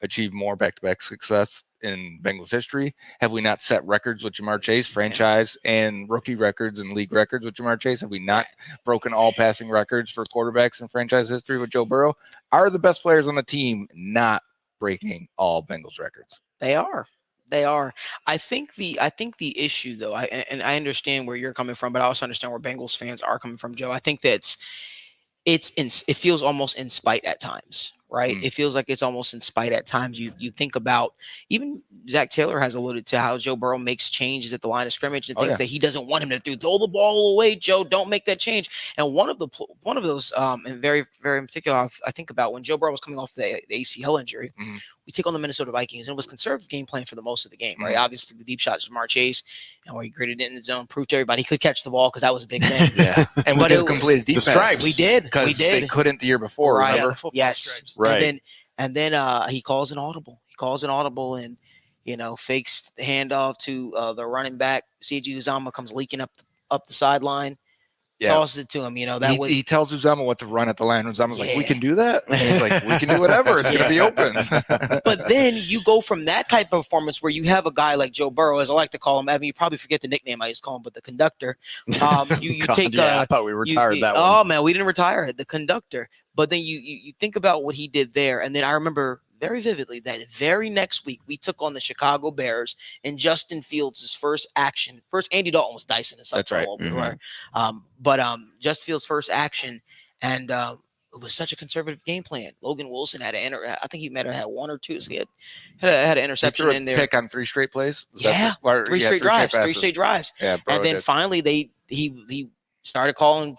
E: achieved more back-to-back success in Bengals history? Have we not set records with Jamar Chase, franchise and rookie records and league records with Jamar Chase? Have we not broken all passing records for quarterbacks in franchise history with Joe Burrow? Are the best players on the team not breaking all Bengals records?
A: They are. I think the issue, though, and I understand where you're coming from, but I also understand where Bengals fans are coming from, Joe. I think that it feels almost in spite at times, right? It feels like it's almost in spite at times. You think about, even Zach Taylor has alluded to how Joe Burrow makes changes at the line of scrimmage and things that he doesn't want him to throw the ball away. Joe, don't make that change. And one of those, and very, very in particular, I think about when Joe Burrow was coming off the ACL injury. We take on the Minnesota Vikings, and it was conservative game plan for the most of the game, right? Obviously, the deep shots from Jamar Chase, and where he gritted it in the zone, proved to everybody he could catch the ball because that was a big thing.
E: And we did completed defense.
A: The stripes. We did.
E: Because they couldn't the year before, remember?
A: Yes.
D: Stripes.
B: Right.
A: And then he calls an audible. And, fakes the handoff to the running back. C.J. Uzomah comes leaking up the sideline. Tosses it to him, he tells Uzomah what to run at the line. Uzomah's like, we can do that? And he's like, we can do whatever. It's going to be open. But then you go from that type of performance where you have a guy like Joe Burrow, as I like to call him, Evan, you probably forget the nickname I used to call him, but the conductor. You take
B: I thought we retired that one.
A: Oh, man, we didn't retire it, the conductor. But then you think about what he did there. And then I remember very vividly that very next week we took on the Chicago Bears and Justin Fields' first action. First, Andy Dalton was dicing us up.
E: That's right.
A: But Justin Fields' first action, and it was such a conservative game plan. Logan Wilson had I think he might have had 1 or 2. So he had an interception in there.
E: Pick on 3 straight plays.
A: Three straight drives.
E: Yeah,
A: and then finally he started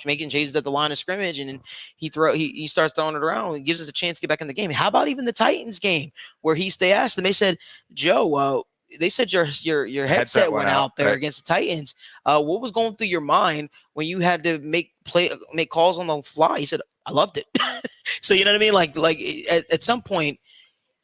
A: making changes at the line of scrimmage, and then he starts throwing it around and gives us a chance to get back in the game. How about even the Titans game where they asked him, they said, Joe, they said your headset went out there against the Titans. What was going through your mind when you had to make calls on the fly? He said, I loved it. So you know what I mean? Like at some point,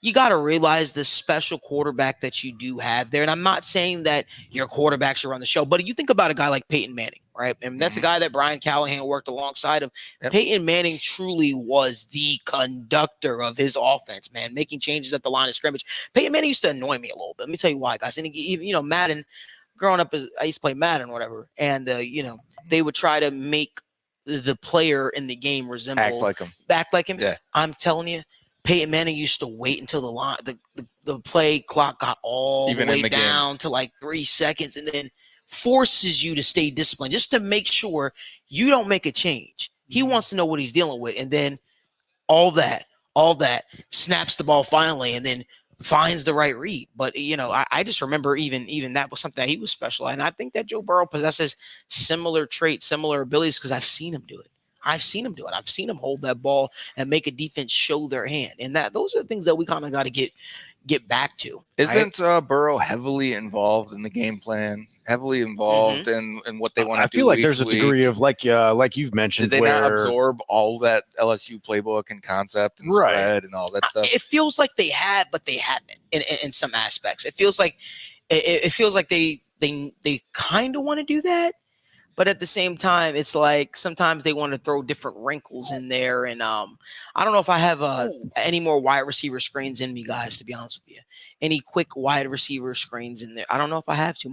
A: you got to realize the special quarterback that you do have there. And I'm not saying that your quarterback should run the show, but you think about a guy like Peyton Manning, right? And that's a guy that Brian Callahan worked alongside of. Yep. Peyton Manning truly was the conductor of his offense, man, making changes at the line of scrimmage. Peyton Manning used to annoy me a little bit. Let me tell you why, guys. And even, Madden, growing up, I used to play Madden or whatever. And, they would try to make the player in the game resemble. Act like him. Yeah. I'm telling you. Peyton Manning used to wait until the play clock got all the way down to like 3 seconds, and then forces you to stay disciplined just to make sure you don't make a change. He wants to know what he's dealing with, and then all that snaps the ball finally, and then finds the right read. But I just remember even that was something that he was special at, and I think that Joe Burrow possesses similar traits, similar abilities, because I've seen him do it. I've seen him hold that ball and make a defense show their hand. And those are the things that we kind of got to get back to.
E: Isn't Burrow heavily involved in the game plan? Heavily involved in what they want to do?
B: I feel like there's a degree of like you've mentioned.
E: Did they not absorb all that LSU playbook and concept and spread and all that stuff?
A: It feels like they have, but they haven't in some aspects. It feels like they kind of want to do that. But at the same time, it's like sometimes they want to throw different wrinkles in there. And I don't know if I have any more wide receiver screens in me, guys, to be honest with you. Any quick wide receiver screens in there. I don't know if I have too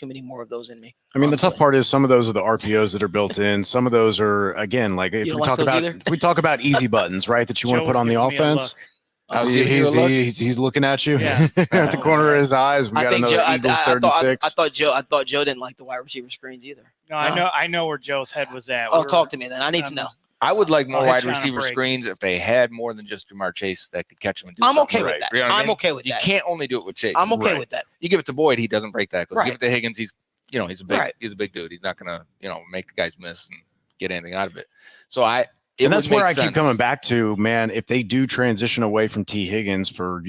A: many more of those in me.
B: I mean, the tough part is some of those are the RPOs that are built in. Some of those are, again, like if we talk about easy buttons, right, that you want to put on the offense. He's looking at you at the corner of his eyes. We got another Eagles 36.
A: I thought Joe didn't like the wide receiver screens either.
D: No, I know where Joe's head was at.
A: Talk to me then. I need to know.
C: I would like more wide receiver screens if they had more than just Jamar Chase that could catch them and do something.
A: Okay with that. You know I'm okay with that.
C: You can't only do it with Chase.
A: I'm okay with that.
C: You give it to Boyd, he doesn't break tackles. Give it to Higgins, he's a big dude. He's not gonna, make the guys miss and get anything out of it. So
B: and that's where I keep coming back to, man. If they do transition away from T. Higgins for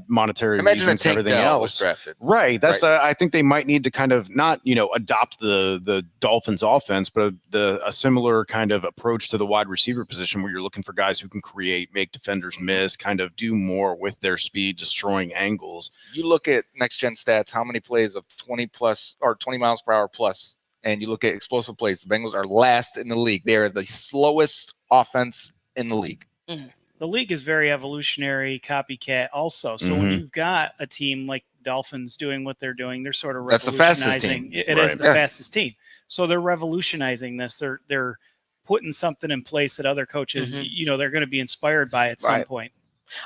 B: monetary reasons and everything else, right? That's I think they might need to kind of not adopt the Dolphins offense, but a similar kind of approach to the wide receiver position where you're looking for guys who can create, make defenders miss, kind of do more with their speed, destroying angles.
C: You look at next gen stats, how many plays of 20 plus or 20 miles per hour plus, and you look at explosive plays. The Bengals are last in the league. They are the slowest offense in the league.
D: The league is very evolutionary, copycat also. So when you've got a team like Dolphins doing what they're doing, they're sort of revolutionizing. It is the fastest team. So they're revolutionizing this. They're putting something in place that other coaches, they're going to be inspired by at some point.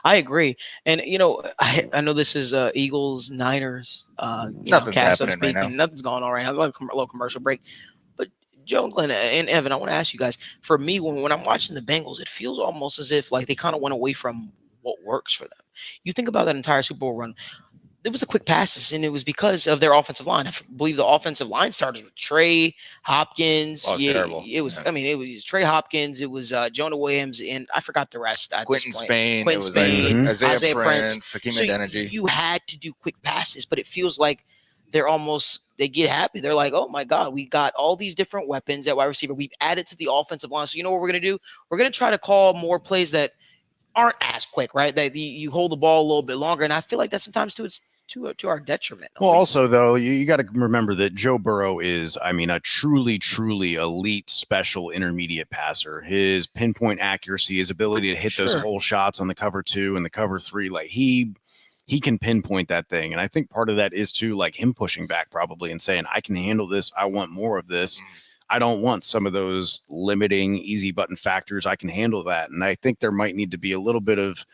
A: I agree. And, I know this is Eagles, Niners,
C: nothing's happening right now.
A: Nothing's going on right now. A little commercial break. But Joe and Glenn and Evan, I want to ask you guys, for me, when I'm watching the Bengals, it feels almost as if like they kind of went away from what works for them. You think about that entire Super Bowl run. It was the quick passes, and it was because of their offensive line. I believe the offensive line started with Trey Hopkins.
C: Terrible.
A: It was. I mean, it was Trey Hopkins. It was Jonah Williams, and I forgot the rest.
C: Quentin Spain.
A: Isaiah
C: Prince. Hakeem Adeniji.
A: You had to do quick passes, but it feels like they get happy. They're like, oh my God, we got all these different weapons at wide receiver. We've added to the offensive line. So you know what we're gonna do? We're gonna try to call more plays that aren't as quick, right? That you hold the ball a little bit longer, and I feel like that sometimes too it's to our detriment.
B: Well, also though, you got to remember that Joe Burrow is, a truly elite special intermediate passer. His pinpoint accuracy, his ability to hit those hole shots on the cover 2 and the cover 3, like he can pinpoint that thing. And I think part of that is too, like him pushing back probably and saying, I can handle this. I want more of this. I don't want some of those limiting easy button factors. I can handle that. And I think there might need to be a little bit of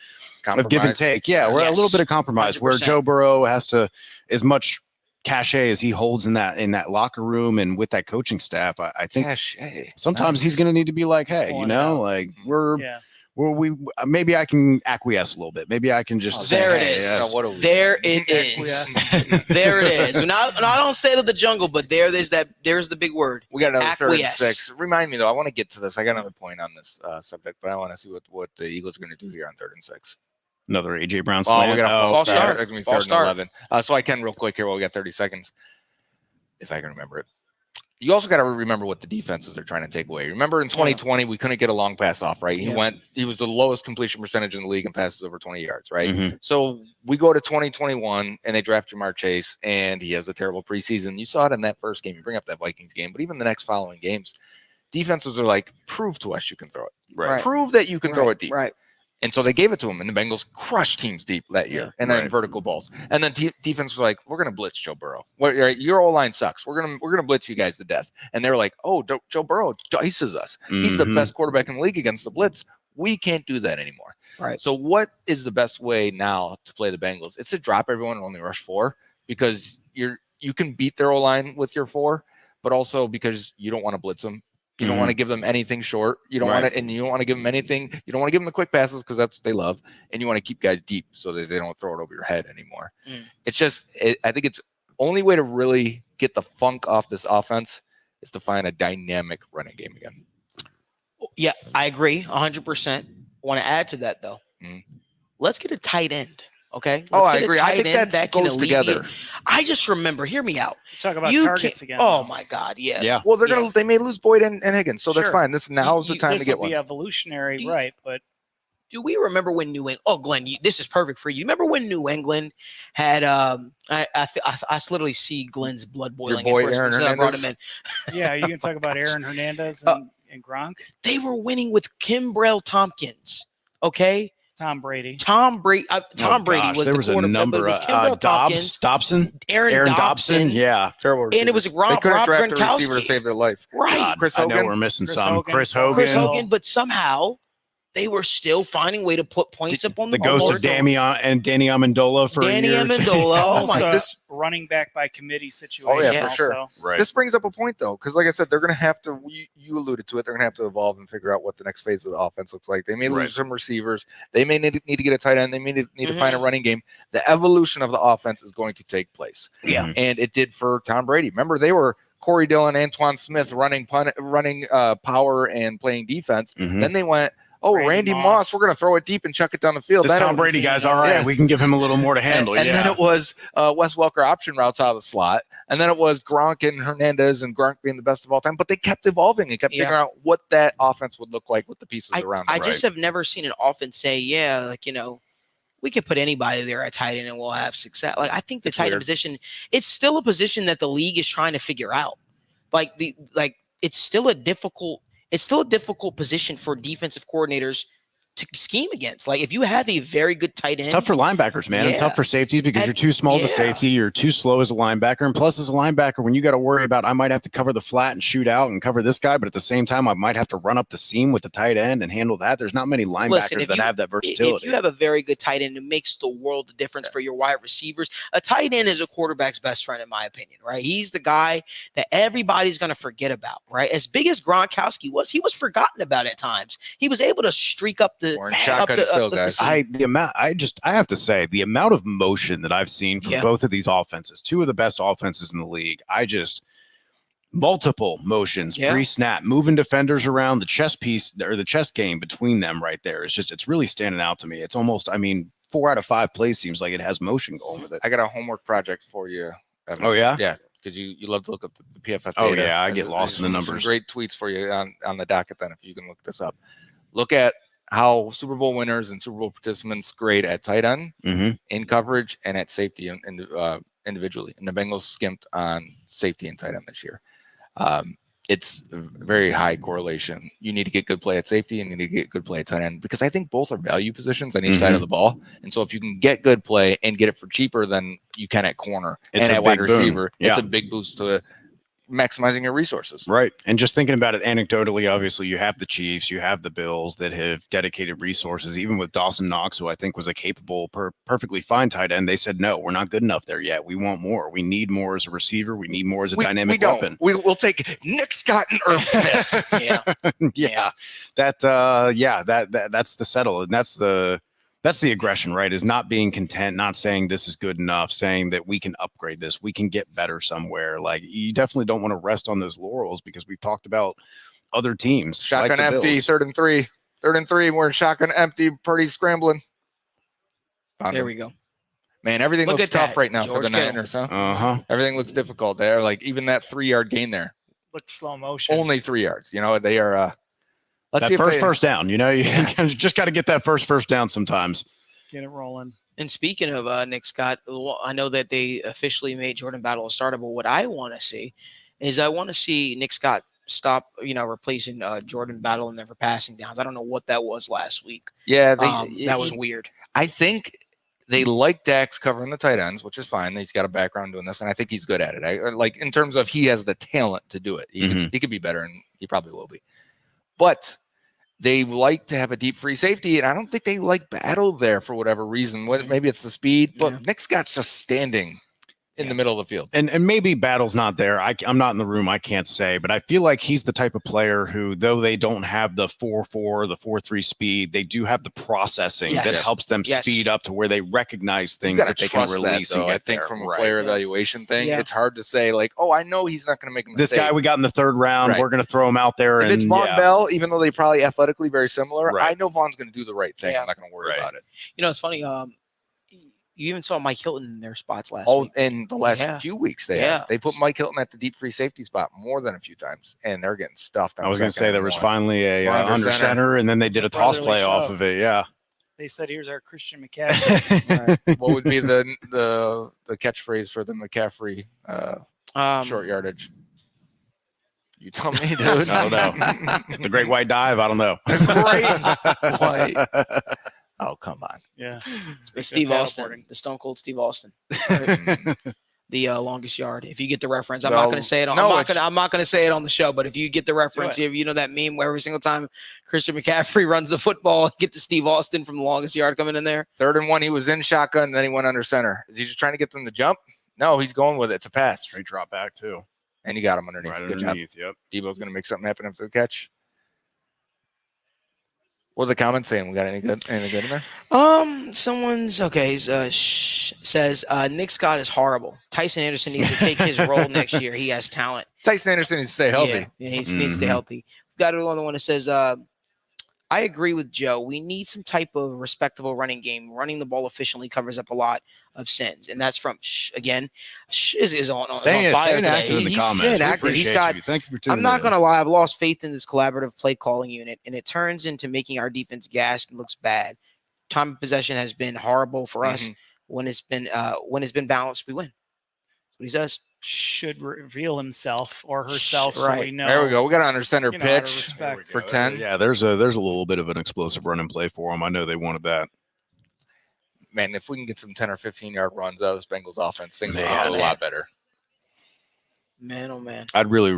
B: give and take. Yeah, we're a little bit of compromise 100%. Where Joe Burrow has to, as much cachet as he holds in that locker room and with that coaching staff, I think sometimes he's going to need to be like, hey, maybe I can acquiesce a little bit. Maybe I can just
A: there it is. There it is. There it is. And I don't say to the jungle, but there's the big word.
C: We got another third and 6. Remind me though, I want to get to this. I got another point on this subject, but I want to see what the Eagles are going to do here on 3rd and 6.
B: Another AJ Brown slant.
C: We got a false start. It's going to be 3rd and 11. So I can real quick here while we got 30 seconds, if I can remember it. You also got to remember what the defenses are trying to take away. Remember in 2020, we couldn't get a long pass off, right? He was the lowest completion percentage in the league and passes over 20 yards, right? So we go to 2021 and they draft Jamar Chase and he has a terrible preseason. You saw it in that first game. You bring up that Vikings game, but even the next following games, defenses are like, prove to us you can throw it.
A: Right.
C: Prove that you can throw it deep.
A: Right.
C: And so they gave it to him, and the Bengals crushed teams deep that year, and then vertical balls. And then defense was like, "We're going to blitz Joe Burrow. Your O-line sucks. We're gonna blitz you guys to death." And they're like, "Oh, Joe Burrow dices us. He's the best quarterback in the league against the blitz. We can't do that anymore."
A: Right.
C: So what is the best way now to play the Bengals? It's to drop everyone and only rush 4 because you can beat their O-line with your 4, but also because you don't want to blitz them. You don't want to give them anything short. You don't want to, and you don't want to give them anything. You don't want to give them the quick passes because that's what they love. And you want to keep guys deep so that they don't throw it over your head anymore. It's just, I think it's only way to really get the funk off this offense is to find a dynamic running game again.
A: Yeah, I agree 100%. Want to add to that though. Let's get a tight end. Okay.
C: I agree. I think that goes together.
A: I just remember. Hear me out.
D: Talk about targets again.
A: Oh my God. Yeah.
B: Yeah.
C: Well, they may lose Boyd and Higgins, so that's fine. Now's the time to get one.
D: This will be evolutionary, right? But
A: Do we remember when New England? Oh, Glenn, this is perfect for you. Remember when New England had? I literally see Glenn's blood boiling.
E: Your boy Aaron Hernandez.
A: I brought him in.
D: Yeah, you can talk about Aaron Hernandez and Gronk.
A: They were winning with Kimbrell Tompkins. Okay.
D: Tom Brady.
A: Tom Brady was
B: there was a number of Dobson, Aaron Dobson. Yeah,
E: terrible.
A: And it was
E: They couldn't draft a receiver to
A: Gronkowski.
E: save their life.
A: Right.
B: God,
E: Chris
B: I
E: Hogan.
B: know we're missing some. Chris
A: Chris
B: Hogan.
A: Hogan, but somehow they were still finding a way to put points up on the board.
B: ghost of Danny Amendola for
A: Danny
B: years.
A: Amendola. Oh my!
D: This running back by committee situation.
E: Oh yeah, for sure.
B: Right.
E: This brings up a point though, because like I said, they're going to have to. You alluded to it. They're going to have to evolve and figure out what the next phase of the offense looks like. They may lose some receivers. They may need to get a tight end. They may need to find a running game. The evolution of the offense is going to take place.
A: Yeah,
E: and it did for Tom Brady. Remember, they were Corey Dillon, Antoine Smith running power and playing defense. Then they went. Oh, Randy Moss, we're going to throw it deep and chuck it down the field.
B: This Tom Brady guy's all right. We can give him a little more to handle.
E: And then it was Wes Welker option routes out of the slot. And then it was Gronk and Hernandez, and Gronk being the best of all time. But they kept evolving and kept figuring out what that offense would look like with the pieces around it.
A: I just have never seen an offense say, we could put anybody there at tight end and we'll have success. Like, I think the tight end position, it's still a position that the league is trying to figure out. It's still a difficult position for defensive coordinators to scheme against. Like, if you have a very good tight end,
B: it's tough for linebackers, man. It's tough for safeties because you're too small as a safety, you're too slow as a linebacker, and plus as a linebacker, when you got to worry about, I might have to cover the flat and shoot out and cover this guy, but at the same time, I might have to run up the seam with the tight end and handle that. There's not many linebackers that have that versatility.
A: If you have a very good tight end, it makes the world of difference for your wide receivers. A tight end is a quarterback's best friend, in my opinion, right? He's the guy that everybody's going to forget about, right? As big as Gronkowski was, he was forgotten about at times. He was able to streak up the
E: still, guys.
B: I have to say, the amount of motion that I've seen from both of these offenses, two of the best offenses in the league, multiple motions pre-snap, moving defenders around, the chess piece or the chess game between them right there. It's really standing out to me. It's almost, 4 out of 5 plays seems like it has motion going with it.
E: I got a homework project for you, Evan.
B: Oh yeah?
E: Yeah. Because you love to look up the PFF data.
B: Oh yeah, I get lost in the numbers.
E: Some great tweets for you on the docket then, if you can look this up. Look at how Super Bowl winners and Super Bowl participants grade at tight end, in coverage, and at safety individually. And the Bengals skimped on safety and tight end this year. It's a very high correlation. You need to get good play at safety and you need to get good play at tight end, because I think both are value positions on each side of the ball. And so if you can get good play and get it for cheaper than you can at corner and at wide receiver, it's a big boost to maximizing your resources.
B: Right. And just thinking about it anecdotally, obviously you have the Chiefs, you have the Bills that have dedicated resources, even with Dawson Knox, who I think was a capable, perfectly fine tight end. They said, no, we're not good enough there yet. We want more. We need more as a receiver. We need more as a dynamic weapon.
E: We'll take Nick Scott and Irv Smith.
B: That's the settle. And that's the aggression, right? Is not being content, not saying this is good enough, saying that we can upgrade this, we can get better somewhere. Like, you definitely don't want to rest on those laurels, because we've talked about other teams.
E: Shotgun empty, 3rd and 3. 3rd and 3. We're in shotgun empty. Purdy scrambling.
A: There we go.
E: Man, everything looks tough right now for the Niners, huh? Everything looks difficult there. Like, even that 3-yard gain there.
D: Looks slow motion.
E: Only 3 yards. They are.
B: Let's see first down. You just got to get that first down sometimes.
D: Get it rolling.
A: And speaking of Nick Scott, I know that they officially made Jordan Battle a starter, but what I want to see is Nick Scott stop, replacing Jordan Battle in there for passing downs. I don't know what that was last week.
E: Yeah,
A: that was weird.
E: I think they like Dax covering the tight ends, which is fine. He's got a background doing this, and I think he's good at it. Like, in terms of, he has the talent to do it. He could be better, and he probably will be. But they like to have a deep free safety, and I don't think they like Battle there for whatever reason. Maybe it's the speed, but Nick Scott's just standing in the middle of the field.
B: And maybe Battle's not there. I'm not in the room. I can't say, but I feel like he's the type of player who, though they don't have the 4.4, the 4.3 speed, they do have the processing that helps them speed up to where they recognize things that they can release.
E: I think from a player evaluation thing, it's hard to say, like, oh, I know he's not going to make a mistake.
B: This guy we got in the 3rd round, we're going to throw him out there.
E: If it's Von Bell, even though they probably athletically very similar, I know Von's going to do the right thing. I'm not going to worry about it.
A: It's funny. You even saw Mike Hilton in their spots last week.
E: In the last few weeks, they put Mike Hilton at the deep free safety spot more than a few times, and they're getting stuffed.
B: I was going to say there was finally a under center, and then they did a toss play off of it. Yeah.
D: They said, "Here's our Christian McCaffrey."
C: Right. What would be the catchphrase for the McCaffrey short yardage? You tell me, dude.
B: I don't know. The Great White Dive. I don't know.
C: Great White. Oh, come on.
D: Yeah.
A: Steve Austin, the Stone Cold Steve Austin. Right? The longest yard. If you get the reference, I'm not going to say it. I'm not going to say it on the show. But if you get the reference, if you know that meme where every single time Christian McCaffrey runs the football, get to Steve Austin from the longest yard coming in there.
C: 3rd and 1, he was in shotgun, then he went under center. Is he just trying to get them to jump? No, he's going with it. It's a pass.
B: Straight drop back too,
C: and you got him underneath.
B: Right
C: Good
B: underneath.
C: job.
B: Yep.
C: Debo's going to make something happen after the catch. What are the comments saying? We got any good in there?
A: Someone's okay. Says Nick Scott is horrible. Tyson Anderson needs to take his role next year. He has talent.
C: Tyson Anderson needs to stay healthy.
A: Yeah, he needs to stay healthy. We've got another one that says, I agree with Joe. We need some type of respectable running game. Running the ball efficiently covers up a lot of sins, and that's from again. Is on
B: staying active in the comments.
A: Active. He's got.
B: Thank you for tuning
A: I'm not
B: in.
A: gonna lie. I've lost faith in this collaborative play calling unit, and it turns into making our defense gassed and looks bad. Time of possession has been horrible for us. When it's been balanced, we win. That's what he says.
D: Should reveal himself or herself, so
A: right.
D: we know.
C: There we go. We got to under center pitch for 10.
B: Yeah, there's a little bit of an explosive run and play for them. I know they wanted that.
C: Man, if we can get some 10 or 15-yard runs out of this Bengals offense, things will go a lot better.
A: Man, oh man.
B: I'd really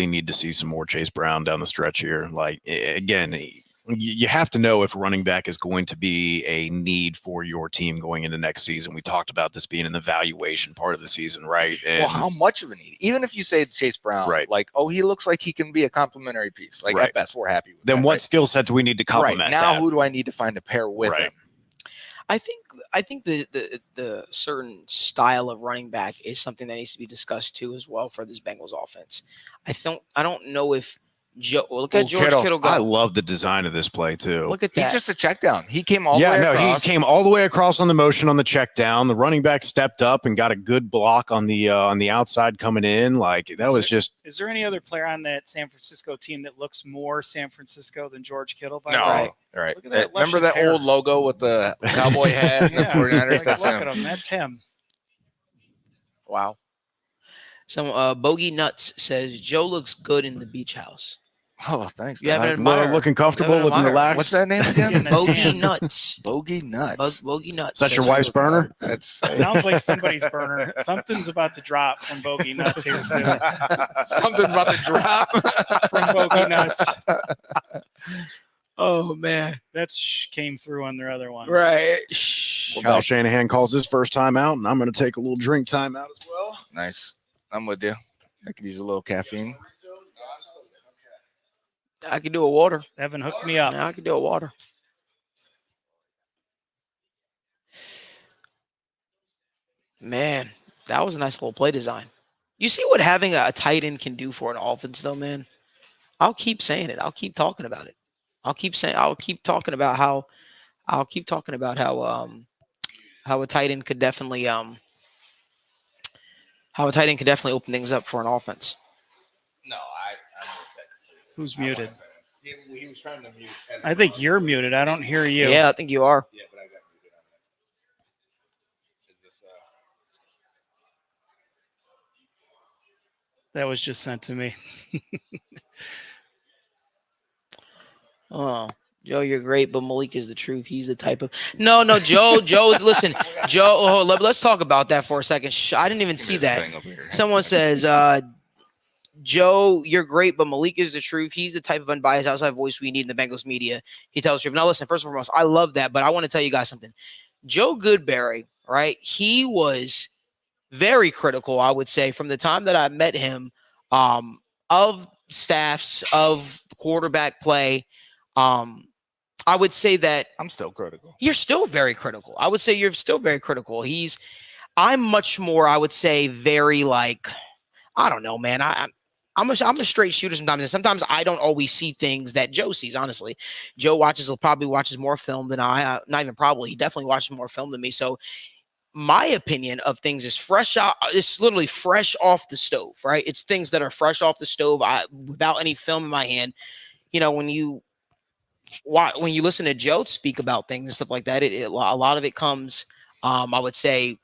B: need to see some more Chase Brown down the stretch here. Like, again, you have to know if running back is going to be a need for your team going into next season. We talked about this being an evaluation part of the season, right? And
C: well, how much of a need? Even if you say Chase Brown,
B: right.
C: Like, oh, he looks like he can be a complementary piece. Like,
B: right.
C: At best, we're happy with
B: then
C: that.
B: What skill set do we need to complement
C: right. Now,
B: that?
C: who do I need to find a pair with him?
A: I think the certain style of running back is something that needs to be discussed too as well for this Bengals offense. I don't know if look at George Kittle go.
B: I love the design of this play too.
A: Look at that.
C: He's just a check down. He came all the way across.
B: He came all the way across on the motion on the check down. The running back stepped up and got a good block on the outside coming in. Like that was just.
D: Is there any other player on that San Francisco team that looks more San Francisco than George Kittle?
C: No. Right. Look at that. Remember that old logo with the cowboy hat and the 49ers?
D: Look at him. That's him.
A: Wow. So Bogey Nuts says Joe looks good in the beach house.
C: Oh, thanks.
A: You have an admirer.
B: Looking comfortable, looking relaxed.
C: What's that name again?
A: Bogey Nuts.
C: Bogey Nuts.
A: Bogey Nuts.
B: Is that your wife's burner?
D: It sounds like somebody's burner. Something's about to drop from Bogey Nuts here soon.
C: Something's about to drop
D: from Bogey Nuts.
A: Oh, man.
D: That came through on their other one.
A: Right.
B: Kyle Shanahan calls his first time out, and I'm going to take a little drink time out as well.
C: Nice. I'm with you. I could use a little caffeine.
A: I could do a water.
D: Evan hooked me up.
A: I could do a water. Man, that was a nice little play design. You see what having a tight end can do for an offense, though, man? I'll keep saying it. I'll keep talking about it. I'll keep talking about how a tight end could definitely open things up for an offense.
C: No,
D: Who's muted?
C: He was trying to mute.
D: I think you're muted. I don't hear you.
A: Yeah, I think you are.
C: Yeah, but I got muted on that. Is this
D: That was just sent to me.
A: Oh, Joe, you're great, but Malik is the truth. He's the type of Joe. Listen, Joe. Let's talk about that for a second. I didn't even see that. Someone says, Joe, you're great, but Malik is the truth. He's the type of unbiased outside voice we need in the Bengals media. He tells you. Now, listen, first and foremost, I love that, but I want to tell you guys something. Joe Goodberry, right? He was very critical, I would say, from the time that I met him, of staffs, of quarterback play. I would say that
C: I'm still critical.
A: You're still very critical. I would say you're still very critical. I'm much more, I would say, very like, I don't know, man. I'm a straight shooter sometimes, and sometimes I don't always see things that Joe sees, honestly. Joe probably watches more film than I. Not even probably. He definitely watches more film than me. So my opinion of things is fresh out. It's literally fresh off the stove, right? It's things that are fresh off the stove without any film in my hand. You know, when you when you listen to Joe speak about things and stuff like that, a lot of it comes, I would say,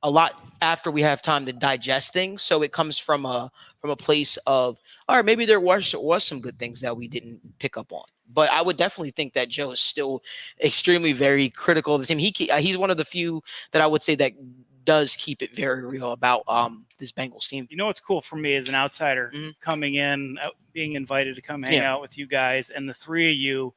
A: a lot after we have time to digest things. So it comes from a place of, all right, maybe there was some good things that we didn't pick up on. But I would definitely think that Joe is still extremely very critical of the team. He's one of the few that I would say that does keep it very real about this Bengals team.
D: You know what's cool for me as an outsider coming in, being invited to come hang out with you guys, and the three of you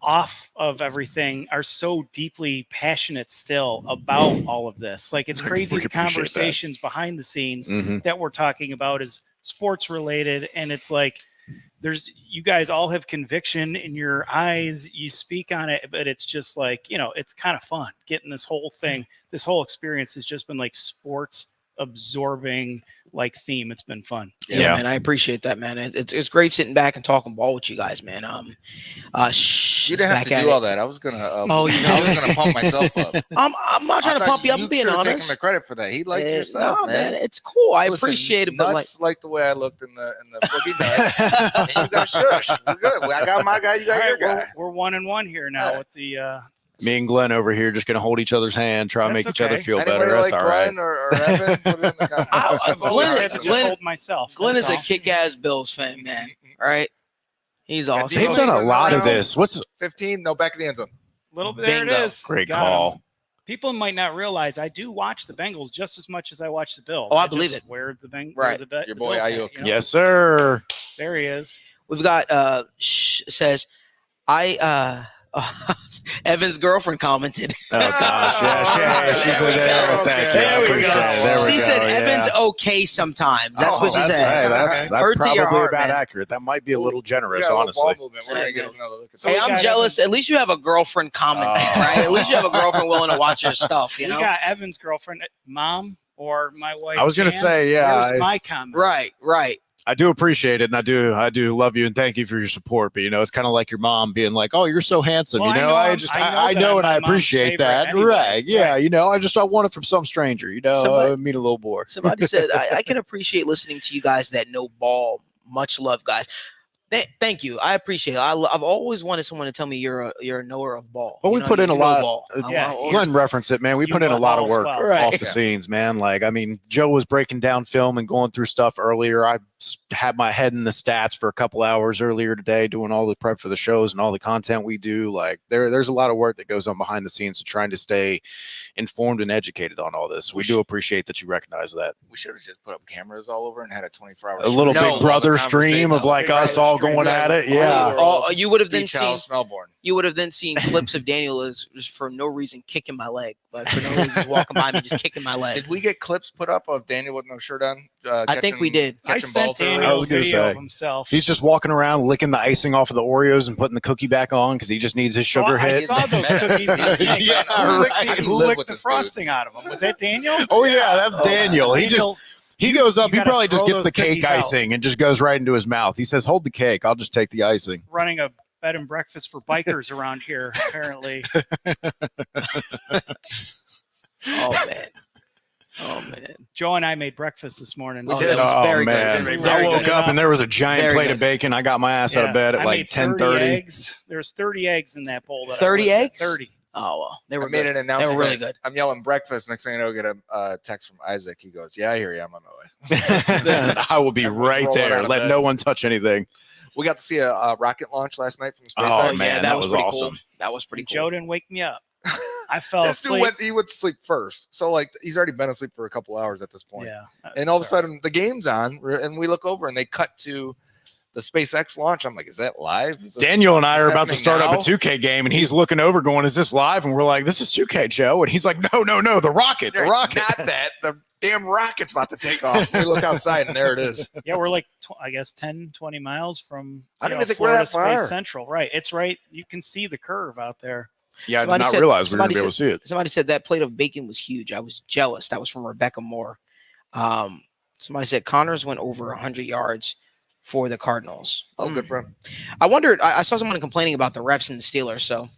D: off of everything are so deeply passionate still about all of this. Like, it's crazy the conversations behind the scenes that we're talking about is sports related, and it's like you guys all have conviction in your eyes, you speak on it, but it's just like, it's kind of fun getting this whole thing. This whole experience has just been like sports absorbing like theme. It's been fun.
A: Yeah, man, I appreciate that, man. It's great sitting back and talking ball with you guys, man.
C: You didn't have to do all that. I was gonna I was gonna pump myself up.
A: I'm not trying to pump you up. I'm being honest.
C: Taking the credit for that. He likes your stuff, man.
A: It's cool. I appreciate it, but
C: like the way I looked in the boogie nuts. And you got shush. We're good. I got my guy, you got your guy.
D: We're 1-1 here now with the
B: me and Glenn over here just going to hold each other's hand, try to make each other feel
C: Anybody
B: better.
C: Like
B: That's all right.
C: Glenn or Evan, put it in the comments.
A: Glenn is a kick-ass Bills fan, man. All right, he's awesome.
B: They've done a lot of this. What's
C: 15? No, back of the end zone.
D: Little bit. There it is.
B: Great call.
D: People might not realize I do watch the Bengals just as much as I watch the Bills.
A: Oh, I believe it.
D: Where the Bengals,
A: right?
C: Your boy Ayuk.
B: Yes, sir.
D: There he is.
A: We've got says Evan's girlfriend commented.
B: Oh gosh, yeah, she's there. Thank you.
A: There we go. She said Evan's okay sometimes. That's what she said.
B: That's probably about accurate. That might be a little generous, honestly.
A: Hey, I'm jealous. At least you have a girlfriend commenting, right? At least you have a girlfriend willing to watch your stuff. You know,
D: got Evan's girlfriend, mom, or my wife.
B: I was gonna say,
D: Where's my comment?
A: Right.
B: I do appreciate it, and I do love you, and thank you for your support. But it's kind of like your mom being like, "Oh, you're so handsome."
D: Well,
B: I know, and I appreciate that.
D: Anyway.
B: Right? Yeah. I want it from some stranger. I meet a little boy.
A: Somebody said I can appreciate listening to you guys that know ball. Much love, guys. Thank you. I appreciate it. I've always wanted someone to tell me you're a knower of ball.
B: Well, we put in a lot. Glenn referenced it, man. We put in a lot of work off the scenes, man. Like, Joe was breaking down film and going through stuff earlier. I had my head in the stats for a couple hours earlier today, doing all the prep for the shows and all the content we do. Like, there's a lot of work that goes on behind the scenes to trying to stay informed and educated on all this. We do appreciate that you recognize that.
C: We should have just put up cameras all over and had a 24-hour.
B: A little Big Brother stream of like us all going at it. Yeah.
A: You would have then seen
C: Melbourne.
A: You would have then seen clips of Daniel just for no reason kicking my leg, like for no reason walking by me just kicking my leg.
C: Did we get clips put up of Daniel with no shirt on?
A: I think we did.
D: I sent Daniel a video of himself.
B: He's just walking around licking the icing off of the Oreos and putting the cookie back on because he just needs his sugar hit.
D: I saw those cookies. Who licked the frosting out of them? Was that Daniel?
B: Oh yeah, that's Daniel. He goes up. He probably just gets the cake icing and just goes right into his mouth. He says, "Hold the cake. I'll just take the icing."
D: Running a bed and breakfast for bikers around here, apparently.
A: Oh man!
D: Joe and I made breakfast this morning.
A: That was very good.
B: I woke up and there was a giant plate of bacon. I got my ass out of bed at like 10:30.
D: There's 30 eggs in that bowl.
A: 30 eggs?
D: 30.
A: Oh well, they were
C: made an announcement.
A: They were really good.
C: I'm yelling breakfast. Next thing I know, I get a text from Isaac. He goes, "Yeah, I hear you. I'm on my way."
B: I will be right there. Let no one touch anything.
C: We got to see a rocket launch last night from SpaceX.
B: Oh man, that was pretty awesome.
A: Cool. That was pretty cool.
D: Joe didn't wake me up. I fell asleep.
C: He went to sleep first. So like he's already been asleep for a couple hours at this point.
D: Yeah.
C: And all of a sudden the game's on and we look over and they cut to the SpaceX launch. I'm like, is that live?
B: Daniel and I are about to start up a 2K game and he's looking over going, is this live? And we're like, this is 2K, Joe. And he's like, no, the rocket.
C: Not that. The damn rocket's about to take off. We look outside and there it is.
D: Yeah, we're like, I guess 10, 20 miles from
C: I don't even think
D: Florida
C: we're that far.
D: Space Central. Right. It's right. You can see the curve out there.
B: Yeah, I did not realize we were going to be able to see it.
A: Somebody said that plate of bacon was huge. I was jealous. That was from Rebecca Moore. Somebody said Connors went over 100 yards for the Cardinals.
C: Oh, good for him.
A: I wondered, I saw someone complaining about the refs and the Steelers. So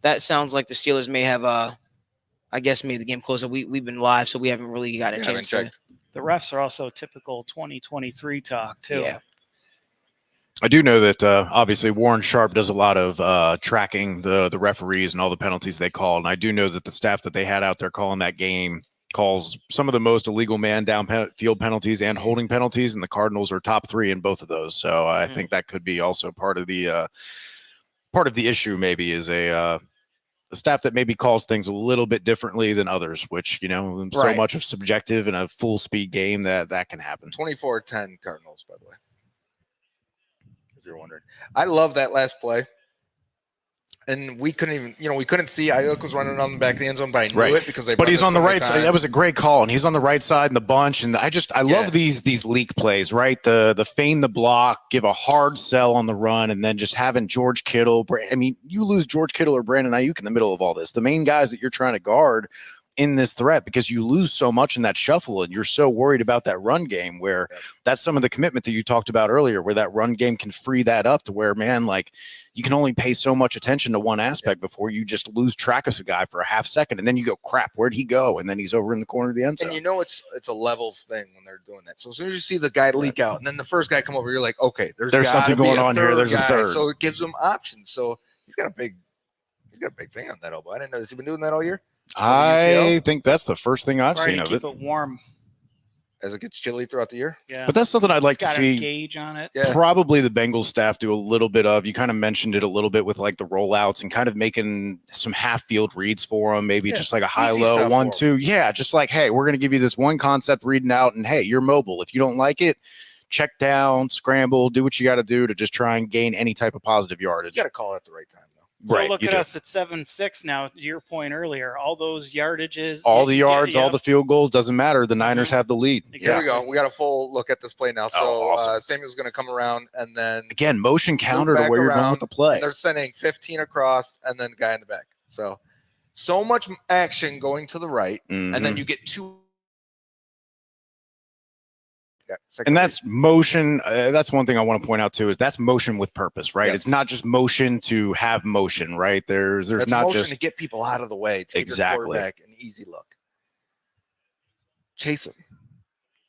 A: that sounds like the Steelers may have, I guess, made the game closer. We've been live, so we haven't really got a chance to.
D: The refs are also typical 2023 talk, too.
A: Yeah.
B: I do know that obviously Warren Sharp does a lot of tracking the referees and all the penalties they call. And I do know that the staff that they had out there calling that game calls some of the most illegal man down field penalties and holding penalties. And the Cardinals are top 3 in both of those. So I think that could be also part of the issue, maybe, is a staff that maybe calls things a little bit differently than others, which, so much of subjective in a full speed game that can happen.
E: 24-10 Cardinals, by the way. If you're wondering. I love that last play. And we couldn't even, we couldn't see. Ayuk was running on the back of the end zone, but I knew it because
B: But he's on the right side. That was a great call, and he's on the right side in the bunch. And I love these leak plays, right? The feign the block, give a hard sell on the run, and then just having George Kittle. I mean, you lose George Kittle or Brandon Ayuk in the middle of all this. The main guys that you're trying to guard in this threat, because you lose so much in that shuffle and you're so worried about that run game, where that's some of the commitment that you talked about earlier, where that run game can free that up to where, man, like, you can only pay so much attention to one aspect before you just lose track of a guy for a half second, and then you go, crap, where'd he go? And then he's over in the corner of the end zone.
E: And it's a levels thing when they're doing that. So as soon as you see the guy leak out, and then the first guy come over, you're like, okay, there's
B: something going on here. There's a third.
E: So it gives them options. So he's got a big thing on that elbow. I didn't know. Has he been doing that all year?
B: I think that's the first thing I've seen of
D: keep it warm
E: as it gets chilly throughout the year.
D: Yeah,
B: but that's something I'd like to see.
D: A gauge on it.
E: Yeah.
B: Probably the Bengals staff do a little bit of. You kind of mentioned it a little bit with like the rollouts and kind of making some half field reads for them. Maybe just like a high low 1-2. Yeah, just like, hey, we're going to give you this one concept reading out, and hey, you're mobile. If you don't like it, check down, scramble, do what you got to do to just try and gain any type of positive yardage.
E: You got to call it at the right time.
D: So look at us at 7-6 now. To your point earlier, all those yardages,
B: all the yards, all the field goals, doesn't matter. The Niners have the lead.
E: Here we go. We got a full look at this play now. So
B: awesome.
E: Samuel's going to come around, and then
B: again, motion counter to where you're going with the play.
E: They're sending 15 across, and then the guy in the back. So much action going to the right, and then you get 2.
B: And that's motion. That's one thing I want to point out too, is that's motion with purpose, right? Yes. It's not just motion to have motion, right? There's
E: that's
B: not
E: motion
B: just
E: to get people out of the way. To
B: exactly.
E: Quarterback an easy look. Chase him.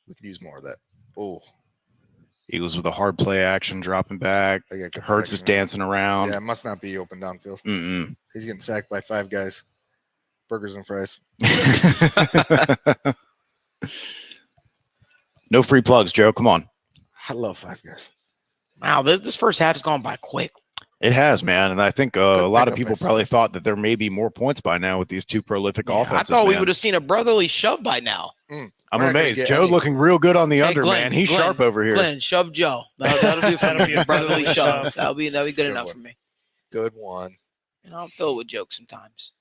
E: We could use more of that. Oh,
B: Eagles with a hard play action, dropping back. Hurts is dancing around.
E: Yeah, it must not be open downfield. He's getting sacked by 5 guys. Burgers and fries.
B: No free plugs, Joe. Come on.
E: I love 5 guys.
A: Wow, this first half has gone by quick.
B: It has, man. And I think a lot of people probably thought that there may be more points by now with these 2 prolific offenses.
A: I thought we would have seen a brotherly shove by now.
B: I'm amazed. Joe looking real good on the under, man. He's sharp over here.
A: Glenn, shove Joe. That'll be a brotherly shove. That'll be good enough for me.
E: Good one.
A: And I'll fill it with jokes sometimes.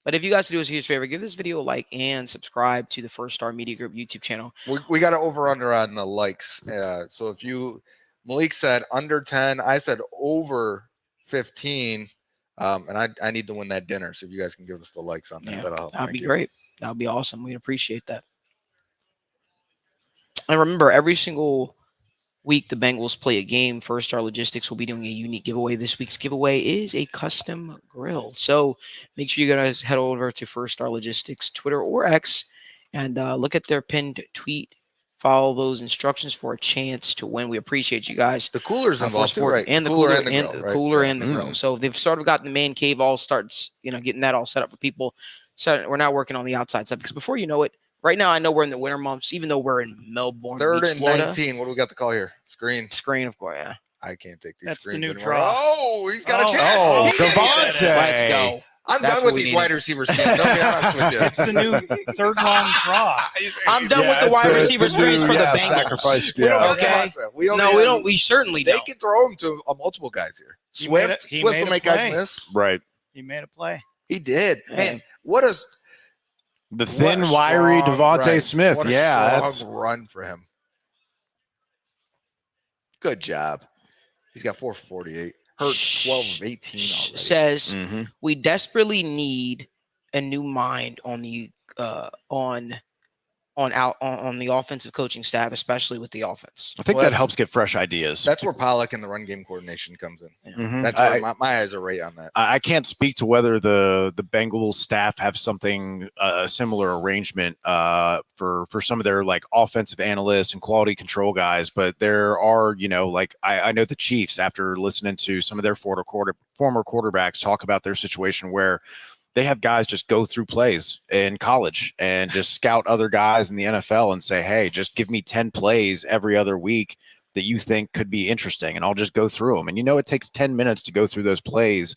A: But if you guys do us a huge favor, give this video a like and subscribe to the First Star Media Group YouTube channel.
E: We got to over-under on the likes. So if Malik said under 10, I said over 15, and I need to win that dinner. So if you guys can give us the likes on that, that'll
A: be great. That'll be awesome. We'd appreciate that. And remember, every single week the Bengals play a game, First Star Logistics will be doing a unique giveaway. This week's giveaway is a custom grill. So make sure you guys head over to First Star Logistics Twitter or X and look at their pinned tweet. Follow those instructions for a chance to win. We appreciate you guys.
E: The cooler's involved too, right?
A: And the cooler and the grill. So they've sort of gotten the man cave all starts, getting that all set up for people. So we're now working on the outside stuff because before you know it, right now, I know we're in the winter months, even though we're in Melbourne,
E: 3rd
A: Beach,
E: and
A: Florida.
E: 19. What do we got to call here? Screen,
A: of course, yeah.
E: I can't take these.
D: That's
E: screens
D: the new
E: anymore.
D: draw.
E: Oh, he's got a chance.
B: Oh, Devontae.
A: Let's go.
E: I'm done with these wide receiver screens. I'll be honest with you.
D: It's the new 3rd long draw.
A: I'm done with the wide receiver screens for the Bengals.
B: Sacrifice.
E: We don't.
A: We certainly don't.
E: They can throw them to multiple guys here. Swift will make guys miss.
B: Right.
D: He made a play.
E: He did. Man, what is
B: the thin, wiry Devontae Smith?
E: What a strong run for him. Good job. He's got 4 for 48. Hurt 12 of 18 already.
A: Says we desperately need a new mind on the on the offensive coaching staff, especially with the offense.
B: I think that helps get fresh ideas.
E: That's where Pollock and the run game coordination comes in.
A: Yeah.
B: Mm-hmm.
E: That's where my eyes are right on that.
B: I can't speak to whether the Bengals staff have something a similar arrangement for some of their like offensive analysts and quality control guys, but there are, you know, like I know the Chiefs, after listening to some of their former quarterbacks talk about their situation where they have guys just go through plays in college and just scout other guys in the NFL and say, hey, just give me 10 plays every other week that you think could be interesting, and I'll just go through them. And, you know, it takes 10 minutes to go through those plays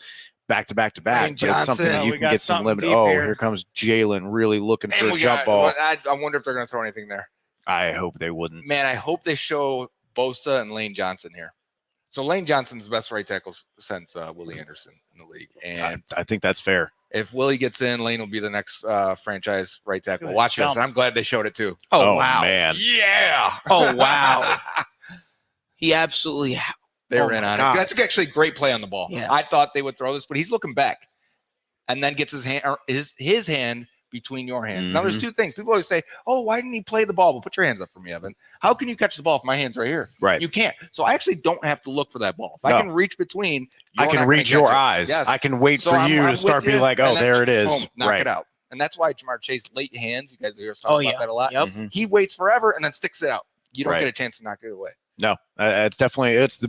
B: back to back to back, but it's something that you can get some limit. Oh, here comes Jalen really looking for a jump ball.
E: I wonder if they're going to throw anything there.
B: I hope they wouldn't.
E: Man, I hope they show Bosa and Lane Johnson here. So Lane Johnson's the best right tackle since Willie Anderson in the league. And
B: I think that's fair.
E: If Willie gets in, Lane will be the next franchise right tackle. Watch this. And I'm glad they showed it too.
A: Oh wow,
B: man.
E: Yeah.
A: Oh, wow. He absolutely.
E: They were in on it. That's actually a great play on the ball.
A: Yeah.
E: I thought they would throw this, but he's looking back and then gets his hand between your hands.
B: Mm-hmm.
E: Now, there's two things. People always say, oh, why didn't he play the ball? Well, put your hands up for me, Evan. How can you catch the ball if my hand's right here?
B: Right.
E: You can't. So I actually don't have to look for that ball. If I can reach between,
B: I can reach your eyes.
E: Yes.
B: I can wait for you to start being like, oh, there it is.
E: Boom, knock it out. And that's why Jamar Chase, late hands, you guys hear us talk about that a lot.
A: Yep.
B: Mm-hmm.
E: He waits forever and then sticks it out. You don't get a chance to knock it away.
B: No, it's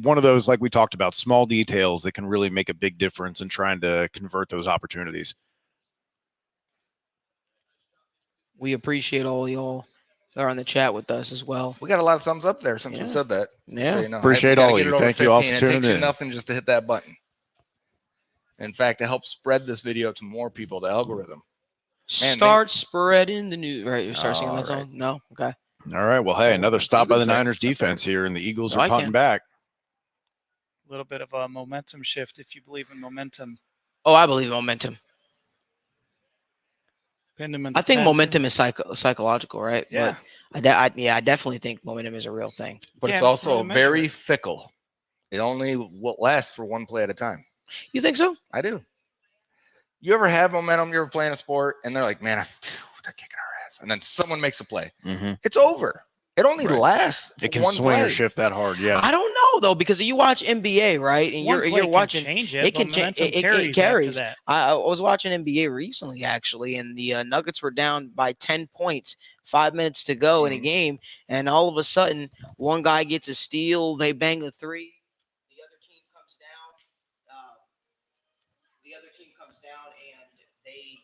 B: one of those, like we talked about, small details that can really make a big difference in trying to convert those opportunities.
A: We appreciate all y'all that are on the chat with us as well.
E: We got a lot of thumbs up there since we said that.
A: Yeah.
E: So, you know,
B: Appreciate all of you. Thank you all for tuning in.
E: It takes you nothing just to hit that button. In fact, it helps spread this video to more people, the algorithm.
A: Start spreading the news. Right, you start singing that song? No? Okay.
B: All right. Well, hey, another stop by the Niners defense here, and the Eagles are punting back.
D: A little bit of a momentum shift, if you believe in momentum.
A: Oh, I believe in momentum.
D: I
A: think momentum is psychological, right?
D: Yeah.
A: But I definitely think momentum is a real thing.
E: But it's also very fickle. It only will last for one play at a time.
A: You think so?
E: I do. You ever have momentum? You ever playing a sport and they're like, man, they're kicking our ass. And then someone makes a play.
B: Mm-hmm.
E: It's over. It only lasts.
B: It can swing or shift that hard. Yeah.
A: I don't know though, because you watch NBA, right? And you're watching.
D: Change it.
A: It can change. It carries.
D: That.
A: I was watching NBA recently, actually, and the Nuggets were down by 10 points, 5 minutes to go in a game, and all of a sudden, one guy gets a steal, they bang a three, the other team comes down, and they,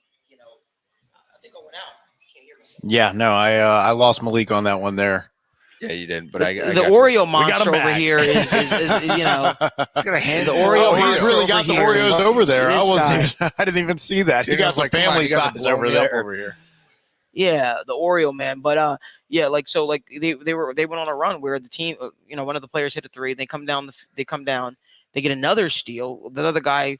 A: I think I went out.
B: Yeah, no, I lost Malik on that one there.
E: Yeah, you did. But
A: the Oreo monster over here is
E: he's gonna hand
A: the Oreo.
B: He's really got the Oreos over there. I didn't even see that. He got the family size over there.
A: Yeah, the Oreo man. But they went on a run where the team, one of the players hit a three. They come down. They get another steal. The other guy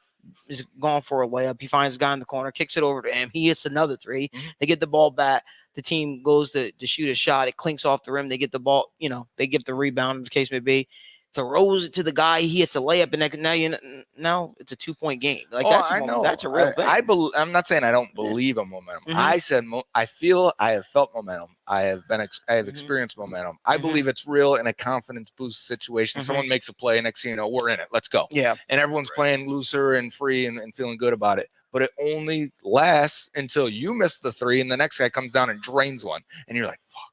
A: is going for a layup. He finds a guy in the corner, kicks it over to him. He hits another three. Mm-hmm. They get the ball back. The team goes to shoot a shot. It clinks off the rim. They get the ball. They get the rebound, the case may be. Throws it to the guy. He hits a layup, and now it's a 2-point game. That's a real thing.
E: I'm not saying I don't believe in momentum.
A: Mm-hmm.
E: I said I feel I have felt momentum. I have experienced momentum. I believe it's real in a confidence boost situation. Someone makes a play, next thing you know, we're in it. Let's go.
A: Yeah, and
E: everyone's playing looser and free and feeling good about it. But it only lasts until you miss the three, and the next guy comes down and drains one, and you're like, "Fuck,"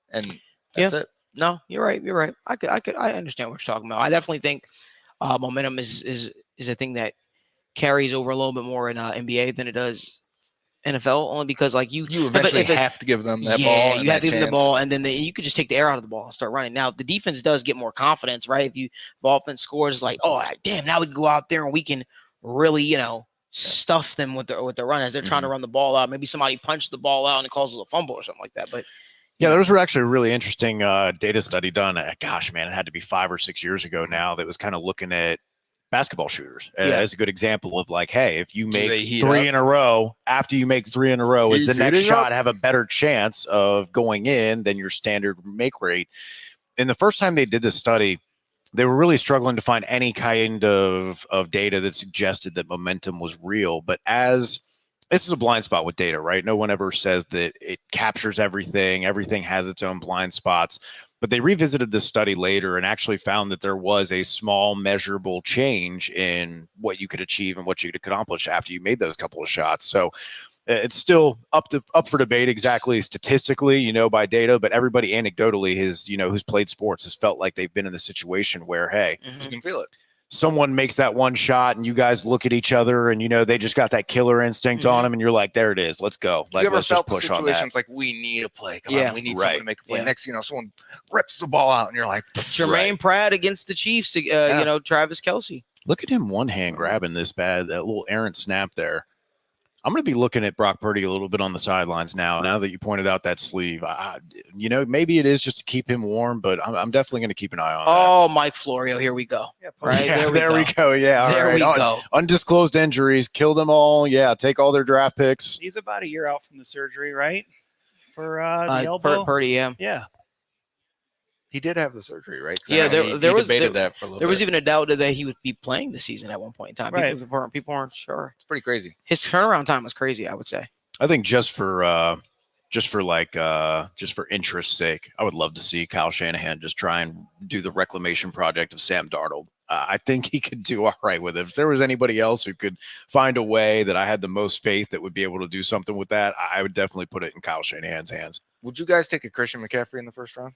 E: and that's it.
A: No, you're right. I understand what you're talking about. I definitely think momentum is a thing that carries over a little bit more in NBA than it does NFL, only because you
E: eventually have to give them that ball.
A: You have to give them the ball, and then you could just take the air out of the ball and start running. Now the defense does get more confidence, right? If offense scores, it's like, oh damn, now we can go out there and we can really, stuff them with the run as they're trying to run the ball out. Maybe somebody punched the ball out and it causes a fumble or something like that. But
B: yeah, there was actually a really interesting data study done. Gosh, man, it had to be 5 or 6 years ago now. That was kind of looking at basketball shooters as a good example of hey, if you make 3 in a row, after you make 3 in a row, is the next shot have a better chance of going in than your standard make rate? And the first time they did this study, they were really struggling to find any kind of data that suggested that momentum was real. But as this is a blind spot with data, right? No one ever says that it captures everything. Everything has its own blind spots. But they revisited this study later and actually found that there was a small measurable change in what you could achieve and what you could accomplish after you made those couple of shots. So it's still up for debate exactly statistically, by data, but everybody anecdotally who's played sports has felt like they've been in the situation where, hey,
E: you can feel it.
B: Someone makes that one shot and you guys look at each other and they just got that killer instinct on them and you're like, there it is, let's go. Like,
E: you ever
B: let's
E: felt
B: just push
E: the
B: on that.
E: situations like we need a play? Come on, we need someone to make a play. Next, someone rips the ball out and you're like,
A: Jermaine Pratt against the Chiefs. Travis Kelce.
B: Look at him one hand grabbing that little errant snap there. I'm going to be looking at Brock Purdy a little bit on the sidelines now that you pointed out that sleeve. Maybe it is just to keep him warm, but I'm definitely going to keep an eye on that.
A: Oh, Mike Florio, here we go.
B: Right, there we go. Yeah,
A: there
B: all right.
A: We go.
B: Undisclosed injuries, kill them all. Yeah, take all their draft picks.
D: He's about a year out from the surgery, right? For the elbow?
A: Purdy, yeah.
D: Yeah.
E: He did have the surgery, right?
A: Yeah, there was
E: that for a little
A: there
E: bit.
A: was even a doubt that he would be playing this season at one point in time.
D: Right.
A: People weren't sure.
E: It's pretty crazy.
A: His turnaround time was crazy, I would say.
B: I think just for interest's sake, I would love to see Kyle Shanahan just try and do the reclamation project of Sam Darnold. I think he could do all right with it. If there was anybody else who could find a way that I had the most faith that would be able to do something with that, I would definitely put it in Kyle Shanahan's hands.
E: Would you guys take a Christian McCaffrey in the first round?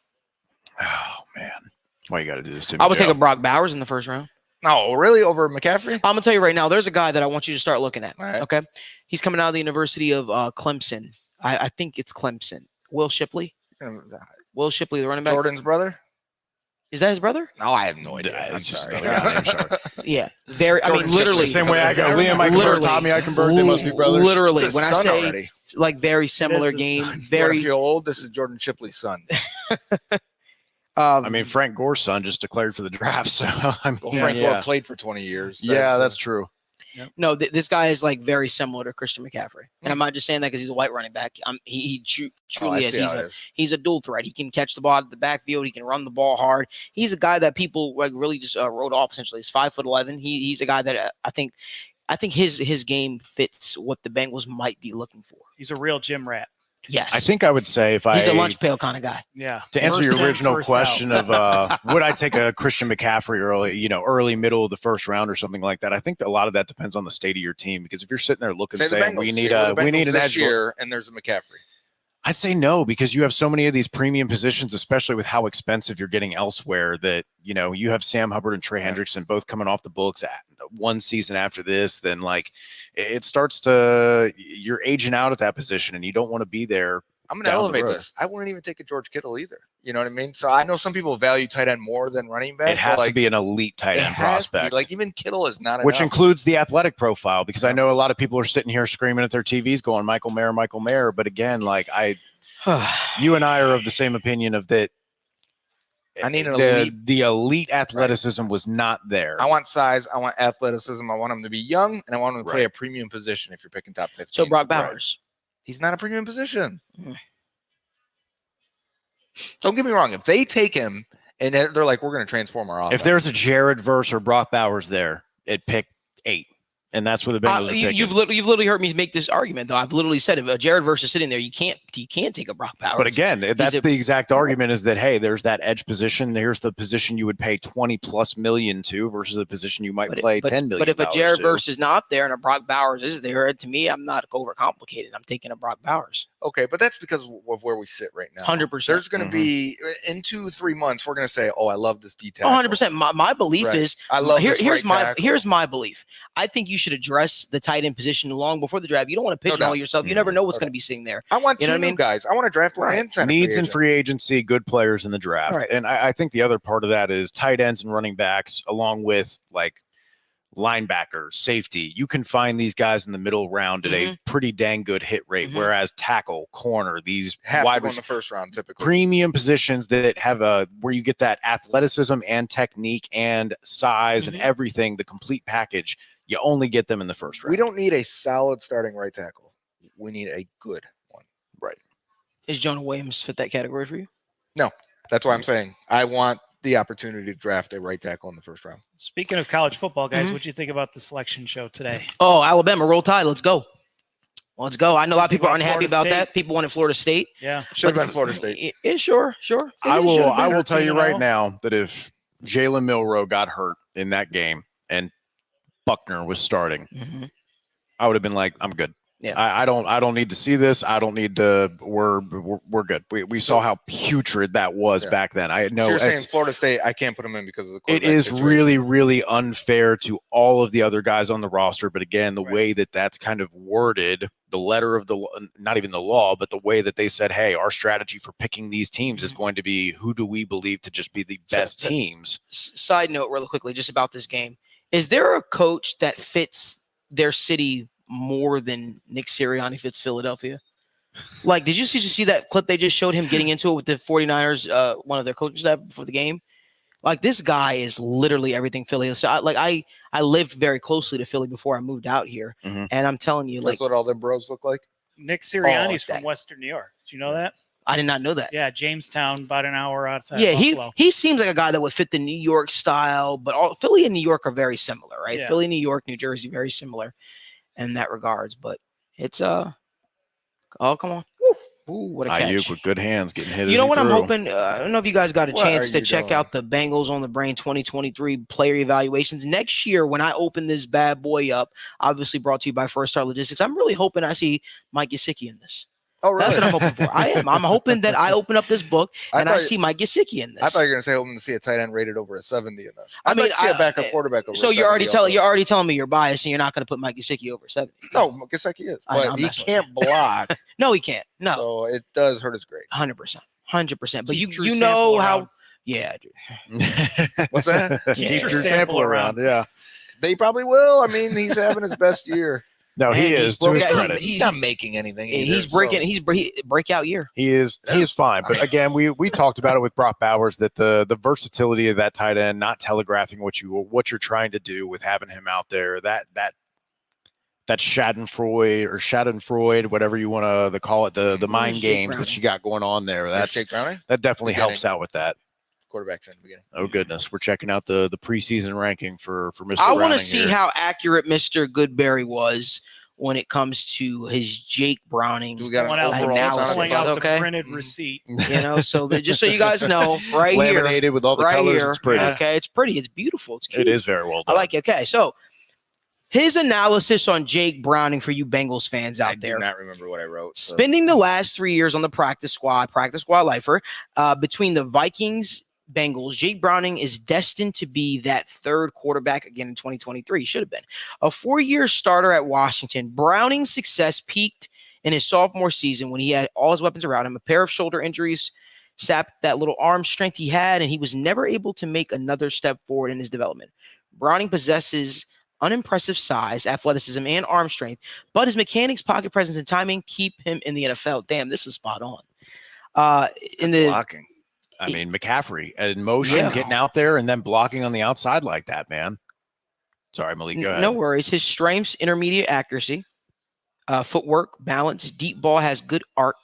B: Oh, man. Why you got to do this to me,
A: I would
B: Joe?
A: take a Brock Bowers in the first round.
E: No, really? Over McCaffrey?
A: I'm going to tell you right now, there's a guy that I want you to start looking at.
E: Right.
A: Okay. He's coming out of the University of Clemson. I think it's Clemson. Will Shipley. Will Shipley, the running back.
E: Jordan's brother?
A: Is that his brother?
E: No, I have no idea.
B: I'm sorry.
A: Yeah. Very.
E: Jordan
A: literally.
B: The same way I go. Liam Eichenberg, Tommy Eichenberg, they must be brothers.
A: Literally. When I say
E: already.
A: like very similar game,
E: Very. If you're old, this is Jordan Shipley's son.
B: Frank Gore's son just declared for the draft. So
E: Frank Gore played for 20 years.
B: That's true.
A: Yep. No, this guy is like very similar to Christian McCaffrey, and I'm not just saying that because he's a white running back. He truly is. He's a dual threat. He can catch the ball at the backfield. He can run the ball hard. He's a guy that people like really just wrote off. Essentially, he's 5'11". He's a guy that I think his game fits what the Bengals might be looking for.
D: He's a real gym rat.
A: Yes.
B: I think I would say he's
A: a lunch pail kind of guy.
D: Yeah.
B: To answer your original question of would I take a Christian McCaffrey early, middle of the first round or something like that, I think that a lot of that depends on the state of your team. Because if you're sitting there looking, saying we need an edge
E: here, and there's a McCaffrey.
B: I'd say no, because you have so many of these premium positions, especially with how expensive you're getting elsewhere, that, you have Sam Hubbard and Trey Hendrickson both coming off the books at one season after this, then it starts to, you're aging out at that position and you don't want to be there.
E: I'm going to elevate this. I wouldn't even take a George Kittle either. You know what I mean? So I know some people value tight end more than running back.
B: It has to be an elite tight end prospect.
E: Like even Kittle is not
B: Which
E: enough.
B: includes the athletic profile, because I know a lot of people are sitting here screaming at their TVs going, Michael Mayer. But again, you and I are of the same opinion of that.
E: I need an elite.
B: The elite athleticism was not there.
E: I want size. I want athleticism. I want him to be young, and I want him to play a premium position if you're picking top 15.
A: So Brock Bowers.
E: He's not a premium position. Don't get me wrong. If they take him and they're like, we're going to transform our offense.
B: If there's a Jared Verse or Brock Bowers there, it picked 8. And that's where the Bengals are picking.
A: You've literally heard me make this argument, though. I've literally said if Jared Verse is sitting there, you can't take a Brock Bowers.
B: But again, that's the exact argument is that, hey, there's that edge position. There's the position you would pay $20+ million to versus the position you might play $10 million.
A: But if a Jared Verse is not there and a Brock Bowers is there, to me, I'm not overcomplicated. I'm taking a Brock Bowers.
E: Okay, but that's because of where we sit right now.
A: 100%.
E: There's going to be, in 2-3 months, we're going to say, oh, I love this detail.
A: 100%. My belief is,
E: I love
A: here's my belief. I think you should address the tight end position long before the draft. You don't want to pigeonhole yourself. You never know what's going to be sitting there.
E: I want two new guys. I want to draft one and
B: needs in free agency, good players in the draft. Right. And I think the other part of that is tight ends and running backs, along with linebacker, safety. You can find these guys in the middle round at a pretty dang good hit rate, whereas tackle, corner, these
E: wide in the first round typically.
B: Premium positions that have where you get that athleticism and technique and size and everything, the complete package. You only get them in the first round.
E: We don't need a solid starting right tackle. We need a good one.
B: Right.
A: Is Jonah Williams fit that category for you?
E: No. That's why I'm saying I want the opportunity to draft a right tackle in the first round.
D: Speaking of college football, guys, what do you think about the selection show today?
A: Oh, Alabama, roll tide. Let's go. Well, let's go. I know a lot of people are
D: You want
A: unhappy
D: Florida
A: about
D: State?
A: that. People wanted Florida State.
D: Yeah.
E: Should have been Florida State.
A: Yeah, sure.
B: I will tell you right
D: 13-0.
B: now that if Jalen Milroe got hurt in that game and Buckner was starting, I would have been like, I'm good.
A: Yeah.
B: I don't need to see this. I don't need to. We're good. We saw how putrid that was back then. I know.
E: So you're saying Florida State, I can't put them in because of the
B: it
E: quarterback
B: is
E: situation.
B: really, really unfair to all of the other guys on the roster. But again, the way that that's kind of worded, the letter of the, not even the law, but the way that they said, hey, our strategy for picking these teams is going to be who do we believe to just be the best teams.
A: Side note, really quickly, just about this game. Is there a coach that fits their city more than Nick Sirianni fits Philadelphia? Like, did you see that clip they just showed him getting into it with the 49ers, one of their coaches that before the game? Like, this guy is literally everything Philly. So I lived very closely to Philly before I moved out here. And I'm telling you,
E: That's what all their bros look like.
D: Nick Sirianni's from Western New York. Do you know that?
A: I did not know that.
D: Yeah, Jamestown, about an hour outside.
A: Yeah,
D: Buffalo.
A: he seems like a guy that would fit the New York style, but Philly and New York are very similar, right?
D: Yeah.
A: Philly, New York, New Jersey, very similar in that regards. But it's oh, come on. Ooh, what a catch.
B: Ayuk with good hands getting hit.
A: You know what I'm
B: threw.
A: hoping? I don't know if you guys got a
E: What
A: chance
E: are
A: to
E: you
A: check
E: doing?
A: out the Bengals on the Brain 2023 player evaluations. Next year, when I open this bad boy up, obviously brought to you by First Star Logistics, I'm really hoping I see Mike Gesicki in this.
E: Oh, really?
A: That's what I'm hoping for. I am. I'm hoping that I open up this book and I see Mike Gesicki in this.
E: I thought you were going to say hoping to see a tight end rated over a 70 in this.
A: I mean,
E: like to see a backup quarterback over
A: so
E: a 70
A: you're already telling me you're biased and you're not going to put Mike Gesicki over 70.
E: No, Gesicki is.
A: I know,
E: But
A: I'm
E: he
A: messing with
E: can't block.
A: No, he can't. No,
E: So it does hurt his grade.
A: 100%. But
D: Keep
A: you
D: Drew
A: know
D: Sample
A: how
D: around.
A: Yeah, dude.
E: What's that?
A: Yeah.
B: Keep
D: Drew
B: your
D: Sample
B: sample around. Yeah.
E: They probably will. I mean, he's having his best year.
B: No,
A: Man,
B: he
A: he's
B: is. To his
A: broke out-
B: credit,
C: He's not making anything.
A: He's
C: either,
A: breaking.
C: so-
A: He's breakout year.
B: he is fine. But again, we talked about it with Brock Bowers that the versatility of that tight end, not telegraphing what you're trying to do with having him out there. That Schadenfreude, whatever you want to call it, the mind games that you got going on there.
E: Jake Browning,
B: That definitely
E: Beginning.
B: helps out with that.
E: quarterback in the beginning.
B: Oh goodness, we're checking out the preseason ranking for Mr.
A: I want
B: Browning
A: to see
B: here.
A: how accurate Mr. Goodberry was when it comes to his Jake Browning.
E: Do we got
D: Pulling
E: an
D: out,
E: overall
A: analysis.
D: pulling
E: analysis?
D: out
A: Okay.
D: the printed
E: Mhm.
D: receipt.
A: You know, so just so you guys know, right here,
B: Laminated with all the
A: right
B: colors.
A: here.
B: It's pretty.
A: Okay, it's pretty. It's beautiful. It's cute.
B: It is very well
A: I
B: done.
A: like it. Okay, so his analysis on Jake Browning for you Bengals fans
E: I
A: out there.
E: do not remember what I wrote. So.
A: Spending the last 3 years on the practice squad lifer, between the Vikings, Bengals, Jake Browning is destined to be that third quarterback again in 2023. Should have been a 4-year starter at Washington. Browning's success peaked in his sophomore season when he had all his weapons around him. A pair of shoulder injuries sapped that little arm strength he had, and he was never able to make another step forward in his development. Browning possesses unimpressive size, athleticism, and arm strength, but his mechanics, pocket presence, and timing keep him in the NFL. Damn, this is spot on. In the
E: blocking.
B: I mean, McCaffrey in motion, getting out there and then blocking on the outside like that, man. Sorry, Malik, go ahead.
A: No worries. His strengths, intermediate accuracy, footwork, balance, deep ball, has good arc,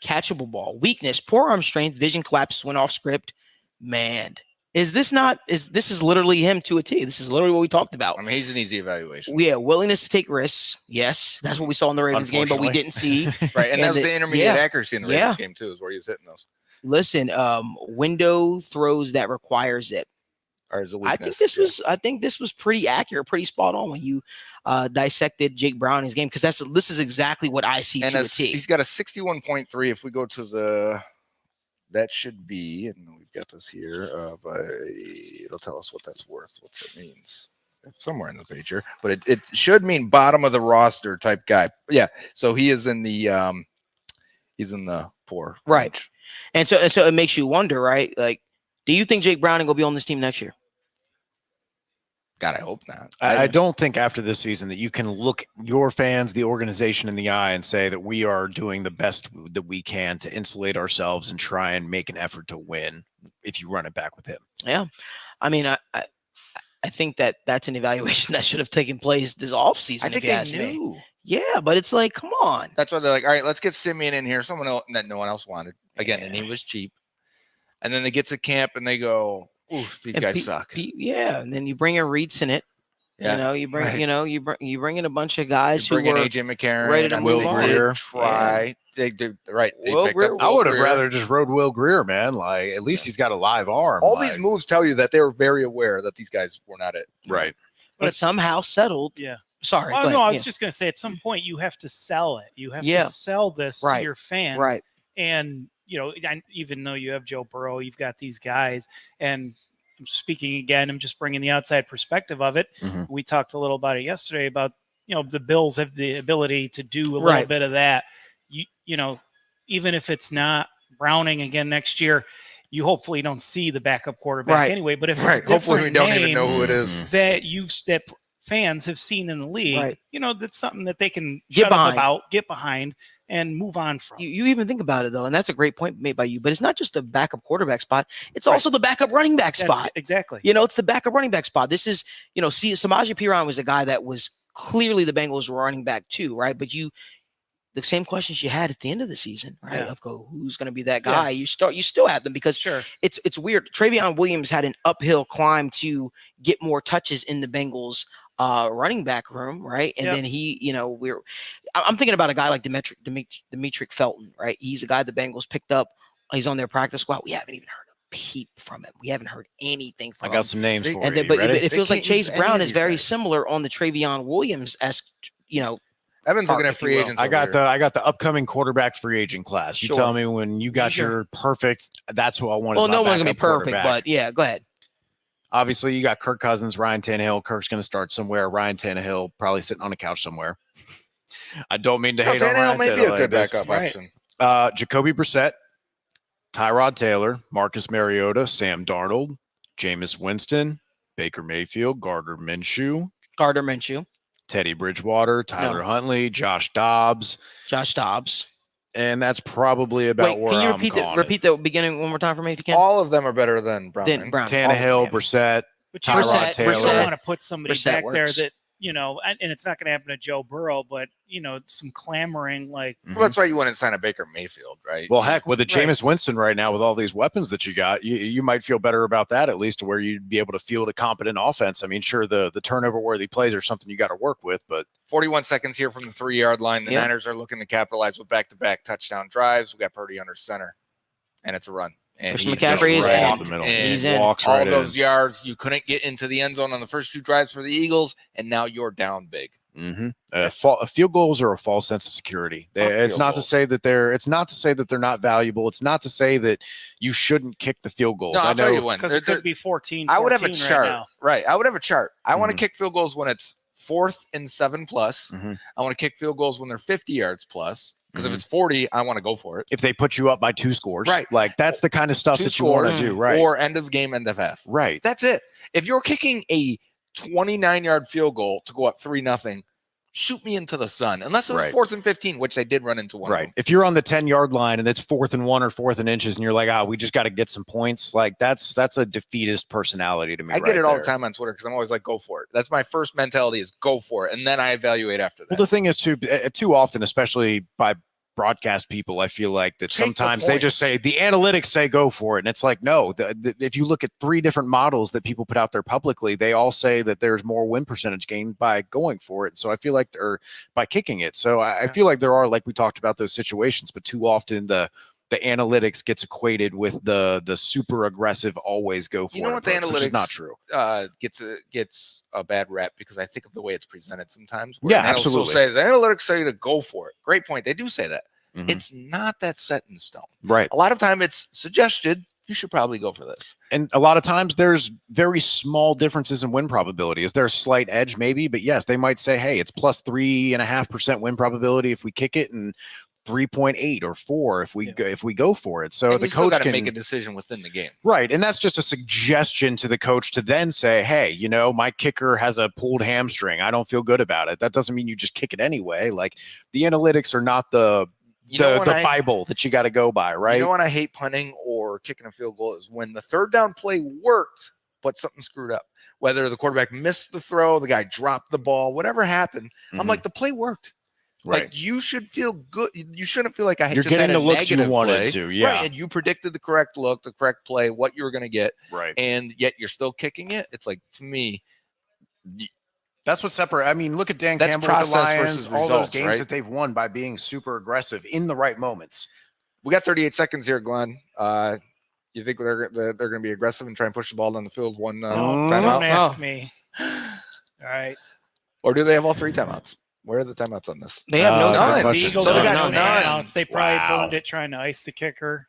A: catchable ball. Weakness, poor arm strength, vision collapse, went off script. Man, this is literally him to a T. This is literally what we talked about.
E: I mean, he's an easy evaluation.
A: Yeah, willingness to take risks. Yes, that's what we saw in the Ravens game, but we didn't see.
E: Right, and that was
A: And
E: the intermediate
A: yeah.
E: accuracy in the Ravens game too, is where he was hitting those.
A: Listen, window throws that requires it.
E: Or as a
A: I
E: weakness.
A: think this was pretty accurate, pretty spot on when you dissected Jake Browning's game, because this is exactly what I see
E: And
A: to a T.
E: he's got a 61.3. If we go to that should be, and we've got this here, it'll tell us what that's worth, what that means. Somewhere in the page here, but it should mean bottom of the roster type guy. Yeah, so he is in the poor
A: Right.
E: range.
A: And so it makes you wonder, right? Like, do you think Jake Browning will be on this team next year?
E: God, I hope not.
B: I don't think after this season that you can look your fans, the organization in the eye and say that we are doing the best that we can to insulate ourselves and try and make an effort to win if you run it back with him.
A: Yeah. I mean, I think that's an evaluation that should have taken place this offseason.
E: I think they knew.
A: Yeah, but it's like, come on.
E: That's why they're like, all right, let's get Simeon in here. Someone else that no one else wanted. Again, and he was cheap. And then they get to camp and they go, oof, these guys suck.
A: Yeah, and then you bring in Reed Sinnett, Yeah. You bring in a bunch of guys
C: you
A: who
C: bring
A: were
C: in AJ McCarron,
A: ready to
B: Will
A: move on.
B: Greer.
C: Try. They did right. They
A: Will
C: picked
A: Greer.
C: up
B: I
C: Will
B: would have
C: Greer.
B: rather just rode Will Greer, man. Like at least he's got a live arm.
E: All
B: like,
E: these moves tell you that they were very aware that these guys were not it.
B: right.
A: But somehow settled.
D: Yeah.
A: Sorry.
D: Well,
A: go
D: no,
A: ahead.
D: I was just going to say at some point you have to sell it. You have to sell this to your fans.
A: Right.
D: And, even though you have Joe Burrow, you've got these guys. And I'm speaking again, I'm just bringing the outside perspective of it.
B: Mhm.
D: We talked a little about it yesterday about, the Bills have the ability to do a little bit of that. Even if it's not Browning again next year, you hopefully don't see the backup quarterback anyway. But if it's a
E: hopefully we don't
D: name
E: even know who it is
D: that fans have seen in the league, that's something that they can
A: get
D: behind, and move on from.
A: You even think about it though, and that's a great point made by you. But it's not just the backup quarterback spot; it's also the backup running back spot.
D: Exactly.
A: It's the backup running back spot. This is, Samaje Perine was a guy that was clearly the Bengals running back too, right? But the same questions you had at the end of the season, right?
D: Yeah.
A: Of who's going to be that guy? You still have them because it's weird. Travion Williams had an uphill climb to get more touches in the Bengals running back room, right? And then I'm thinking about a guy like Demetric Felton, right? He's a guy the Bengals picked up. He's on their practice squad. We haven't even heard a peep from him. We haven't heard anything from him.
B: I got some names for you.
A: But it feels like Chase Brown is very similar on the Travion Williams-esque,
E: Evan's looking at free agents.
B: I got the upcoming quarterback free agent class. You tell me when you got your perfect. That's who I wanted.
A: Well, no one's gonna be perfect, but yeah, go ahead.
B: Obviously, you got Kirk Cousins, Ryan Tannehill. Kirk's going to start somewhere. Ryan Tannehill probably sitting on a couch somewhere. I don't mean to hate on Ryan Tannehill.
E: May be a good backup option.
B: Jacoby Brissett, Tyrod Taylor, Marcus Mariota, Sam Darnold, Jameis Winston, Baker Mayfield, Gardner Minshew, Teddy Bridgewater, Tyler Huntley, Josh Dobbs. And that's probably about where I'm calling
A: repeat the beginning one more time for me if you can?
E: All of them are better than Brown.
B: Tannehill, Brissett, Tyrod Taylor.
D: You want to put somebody back there that, and it's not going to happen to Joe Burrow, but, some clamoring like.
E: Well, that's why you wouldn't sign a Baker Mayfield, right?
B: Well, heck, with the Jameis Winston right now, with all these weapons that you got, you might feel better about that, at least to where you'd be able to field a competent offense. I mean, sure, the turnover-worthy plays are something you got to work with, but
C: 41 seconds here from the 3-yard line. The Niners are looking to capitalize with back-to-back touchdown drives. We got Purdy under center, and it's a run. And
A: McCaffrey is
B: right off the middle.
A: He's in.
B: Walks
C: all
B: right
C: those
B: in.
C: yards. You couldn't get into the end zone on the first 2 drives for the Eagles, and now you're down big.
B: Field goals are a false sense of security. It's not to say that they're not valuable. It's not to say that you shouldn't kick the field goals.
C: No, I'll tell you when.
D: Because it could be 14.
C: I would have a chart.
D: Right.
C: I would have a chart. I want to kick field goals when it's 4th and 7+. I want to kick field goals when they're 50 yards plus. Because if it's 40, I want to go for it.
B: If they put you up by 2 scores,
C: right?
B: Like that's the kind of stuff that you want to do, right?
C: Or end of game, end of half,
B: right?
C: That's it. If you're kicking a 29-yard field goal to go up 3-0, shoot me into the sun. Unless it was 4th and 15, which they did run into one.
B: Right. If you're on the 10-yard line and it's 4th and 1 or 4th and inches, and you're like, we just got to get some points. Like that's a defeatist personality to me.
C: I get it all the time on Twitter because I'm always like, go for it. That's my first mentality is go for it, and then I evaluate after that.
B: Well, the thing is too often, especially by broadcast people, I feel like that sometimes they just say the analytics say go for it, and it's like no. If you look at 3 different models that people put out there publicly, they all say that there's more win percentage gained by going for it. So I feel like, or by kicking it. So I feel like there are, like we talked about, those situations, but too often the analytics gets equated with the super aggressive always go for it.
C: You know what, the analytics,
B: which is not true.
C: Gets a bad rep because I think of the way it's presented sometimes.
B: Yeah, absolutely.
C: Says the analytics say to go for it. Great point. They do say that. It's not that set in stone.
B: Right.
C: A lot of time it's suggested you should probably go for this.
B: And a lot of times there's very small differences in win probability. Is there a slight edge? Maybe, but yes, they might say, hey, it's plus 3.5% win probability if we kick it, and 3.8 or 4 if we go for it. So
C: and
B: the coach
C: can
B: can
C: make a decision within the game.
B: Right. And that's just a suggestion to the coach to then say, hey, my kicker has a pulled hamstring. I don't feel good about it. That doesn't mean you just kick it anyway. Like the analytics are not the Bible that you got to go by, right?
C: You know when I hate punting or kicking a field goal is when the 3rd down play worked, but something screwed up. Whether the quarterback missed the throw, the guy dropped the ball, whatever happened. I'm like, the play worked.
B: Right.
C: Like you should feel good. You shouldn't feel like
B: you're
C: just
B: getting
C: had a
B: the looks you
C: negative
B: wanted
C: play.
B: to. Yeah.
C: Right. And you predicted the correct look, the correct play, what you were going to get.
B: Right.
C: And yet you're still kicking it. It's like, to me,
F: That's what separates. I mean, look at Dan
C: That's
F: Campbell with the
C: process
F: Lions,
C: versus
F: all those
C: results,
F: games
C: right?
F: that they've won by being super aggressive in the right moments.
E: We got 38 seconds here, Glenn. You think they're going to be aggressive and try and push the ball down the field one
D: Don't
E: timeout?
D: ask me. All right.
E: Or do they have all 3 timeouts? Where are the timeouts on this?
A: They have no
C: none.
A: time.
D: The Eagles
E: So they
D: have
E: got
D: no
E: none.
D: timeouts. They probably burned it trying to ice the kicker.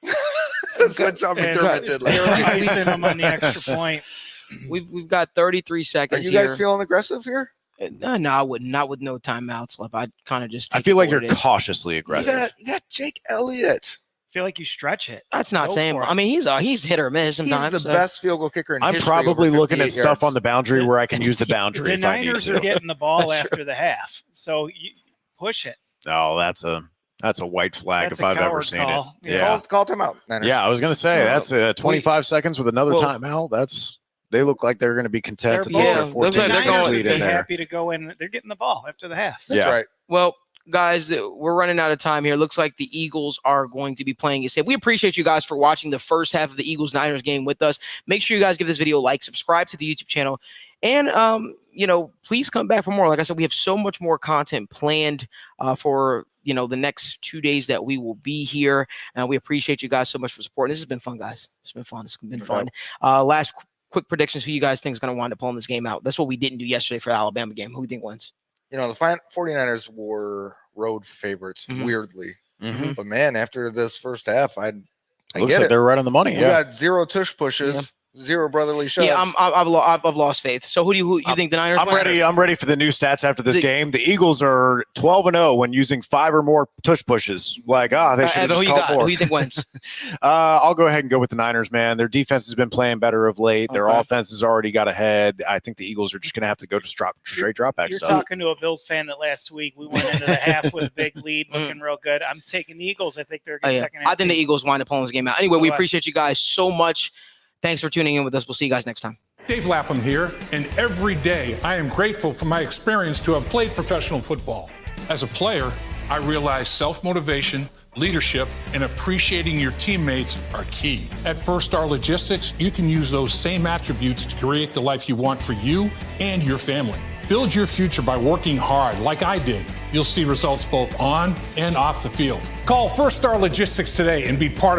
E: That's what John McDermott did last
D: They're
E: night.
D: icing them on the extra point.
A: We've got 33
E: Are
A: seconds
E: you guys
A: here.
E: feeling aggressive here?
A: No, I wouldn't. Not with no timeouts left. I'd kind of just.
B: I
A: take
B: feel
A: it
B: like
A: for
B: you're
A: what it is.
B: cautiously aggressive.
E: You got Jake Elliott.
D: Feel like you stretch it.
A: That's not
D: Go
A: saying.
D: for it.
A: I mean, he's hit or miss sometimes.
E: He's the best field goal kicker in
B: I'm
E: history.
B: probably
E: over
B: looking at
E: 58
B: stuff
E: yards.
B: on the boundary where I can use the boundary
D: The
B: if I need
D: Niners
B: to.
D: are getting the ball
A: That's
D: after the half, so you push it.
B: Oh, that's a white flag
D: That's
B: if
D: a
B: I've ever
D: coward
B: seen
D: call.
B: it. Yeah.
E: Call timeout, Niners.
B: Yeah, I was gonna say that's 25 seconds with another
A: Well,
B: timeout. They look like they're going to be content to take
A: yeah,
B: their
A: looks
B: 14
A: like they're
B: seconds
A: going-
B: lead
D: They're
B: in there.
D: happy to go in. They're getting the ball after the half.
E: That's right.
A: Well, guys, we're running out of time here. Looks like the Eagles are going to be playing it safe. We appreciate you guys for watching the first half of the Eagles-Niners game with us. Make sure you guys give this video a like, subscribe to the YouTube channel, and please come back for more. Like I said, we have so much more content planned for the next 2 days that we will be here, and we appreciate you guys so much for supporting. This has been fun, guys. It's been fun. It's been fun. Last quick predictions: who you guys think is going to wind up pulling this game out? That's what we didn't do yesterday for the Alabama game. Who do you think wins?
E: The 49ers were road favorites, weirdly.
B: Mhm.
E: But, man, after this first half, I
B: Looks
E: get
B: like
E: it.
B: they're right on the money.
E: We
B: Yeah.
E: got 0 tush pushes, 0 brotherly shoves.
A: Yeah, I've lost faith. So who you think the Niners?
B: I'm
A: win?
B: ready. I'm ready for the new stats after this game. The Eagles are 12-0 when using 5 or more tush pushes. They should have
A: Evan,
B: just
A: who you
B: called
A: got?
B: more.
A: Who you think wins?
B: I'll go ahead and go with the Niners, man. Their defense has been playing better of late. Their
A: Okay.
B: offense has already got ahead. I think the Eagles are just going to have to go to straight drop back
D: You're
B: stuff.
D: talking to a Bills fan that last week we went into the half with a big lead, looking real good. I'm taking the Eagles. I think they're a good second half.
A: I think the
D: team.
A: Eagles wind up pulling this game out. Anyway, we
D: So do I.
A: appreciate you guys so much. Thanks for tuning in with us. We'll see you guys next time.
G: Dave Lapham here, and every day I am grateful for my experience to have played professional football. As a player, I realized self-motivation, leadership, and appreciating your teammates are key. At First Star Logistics, you can use those same attributes to create the life you want for you and your family. Build your future by working hard like I did. You'll see results both on and off the field. Call First Star Logistics today and be part of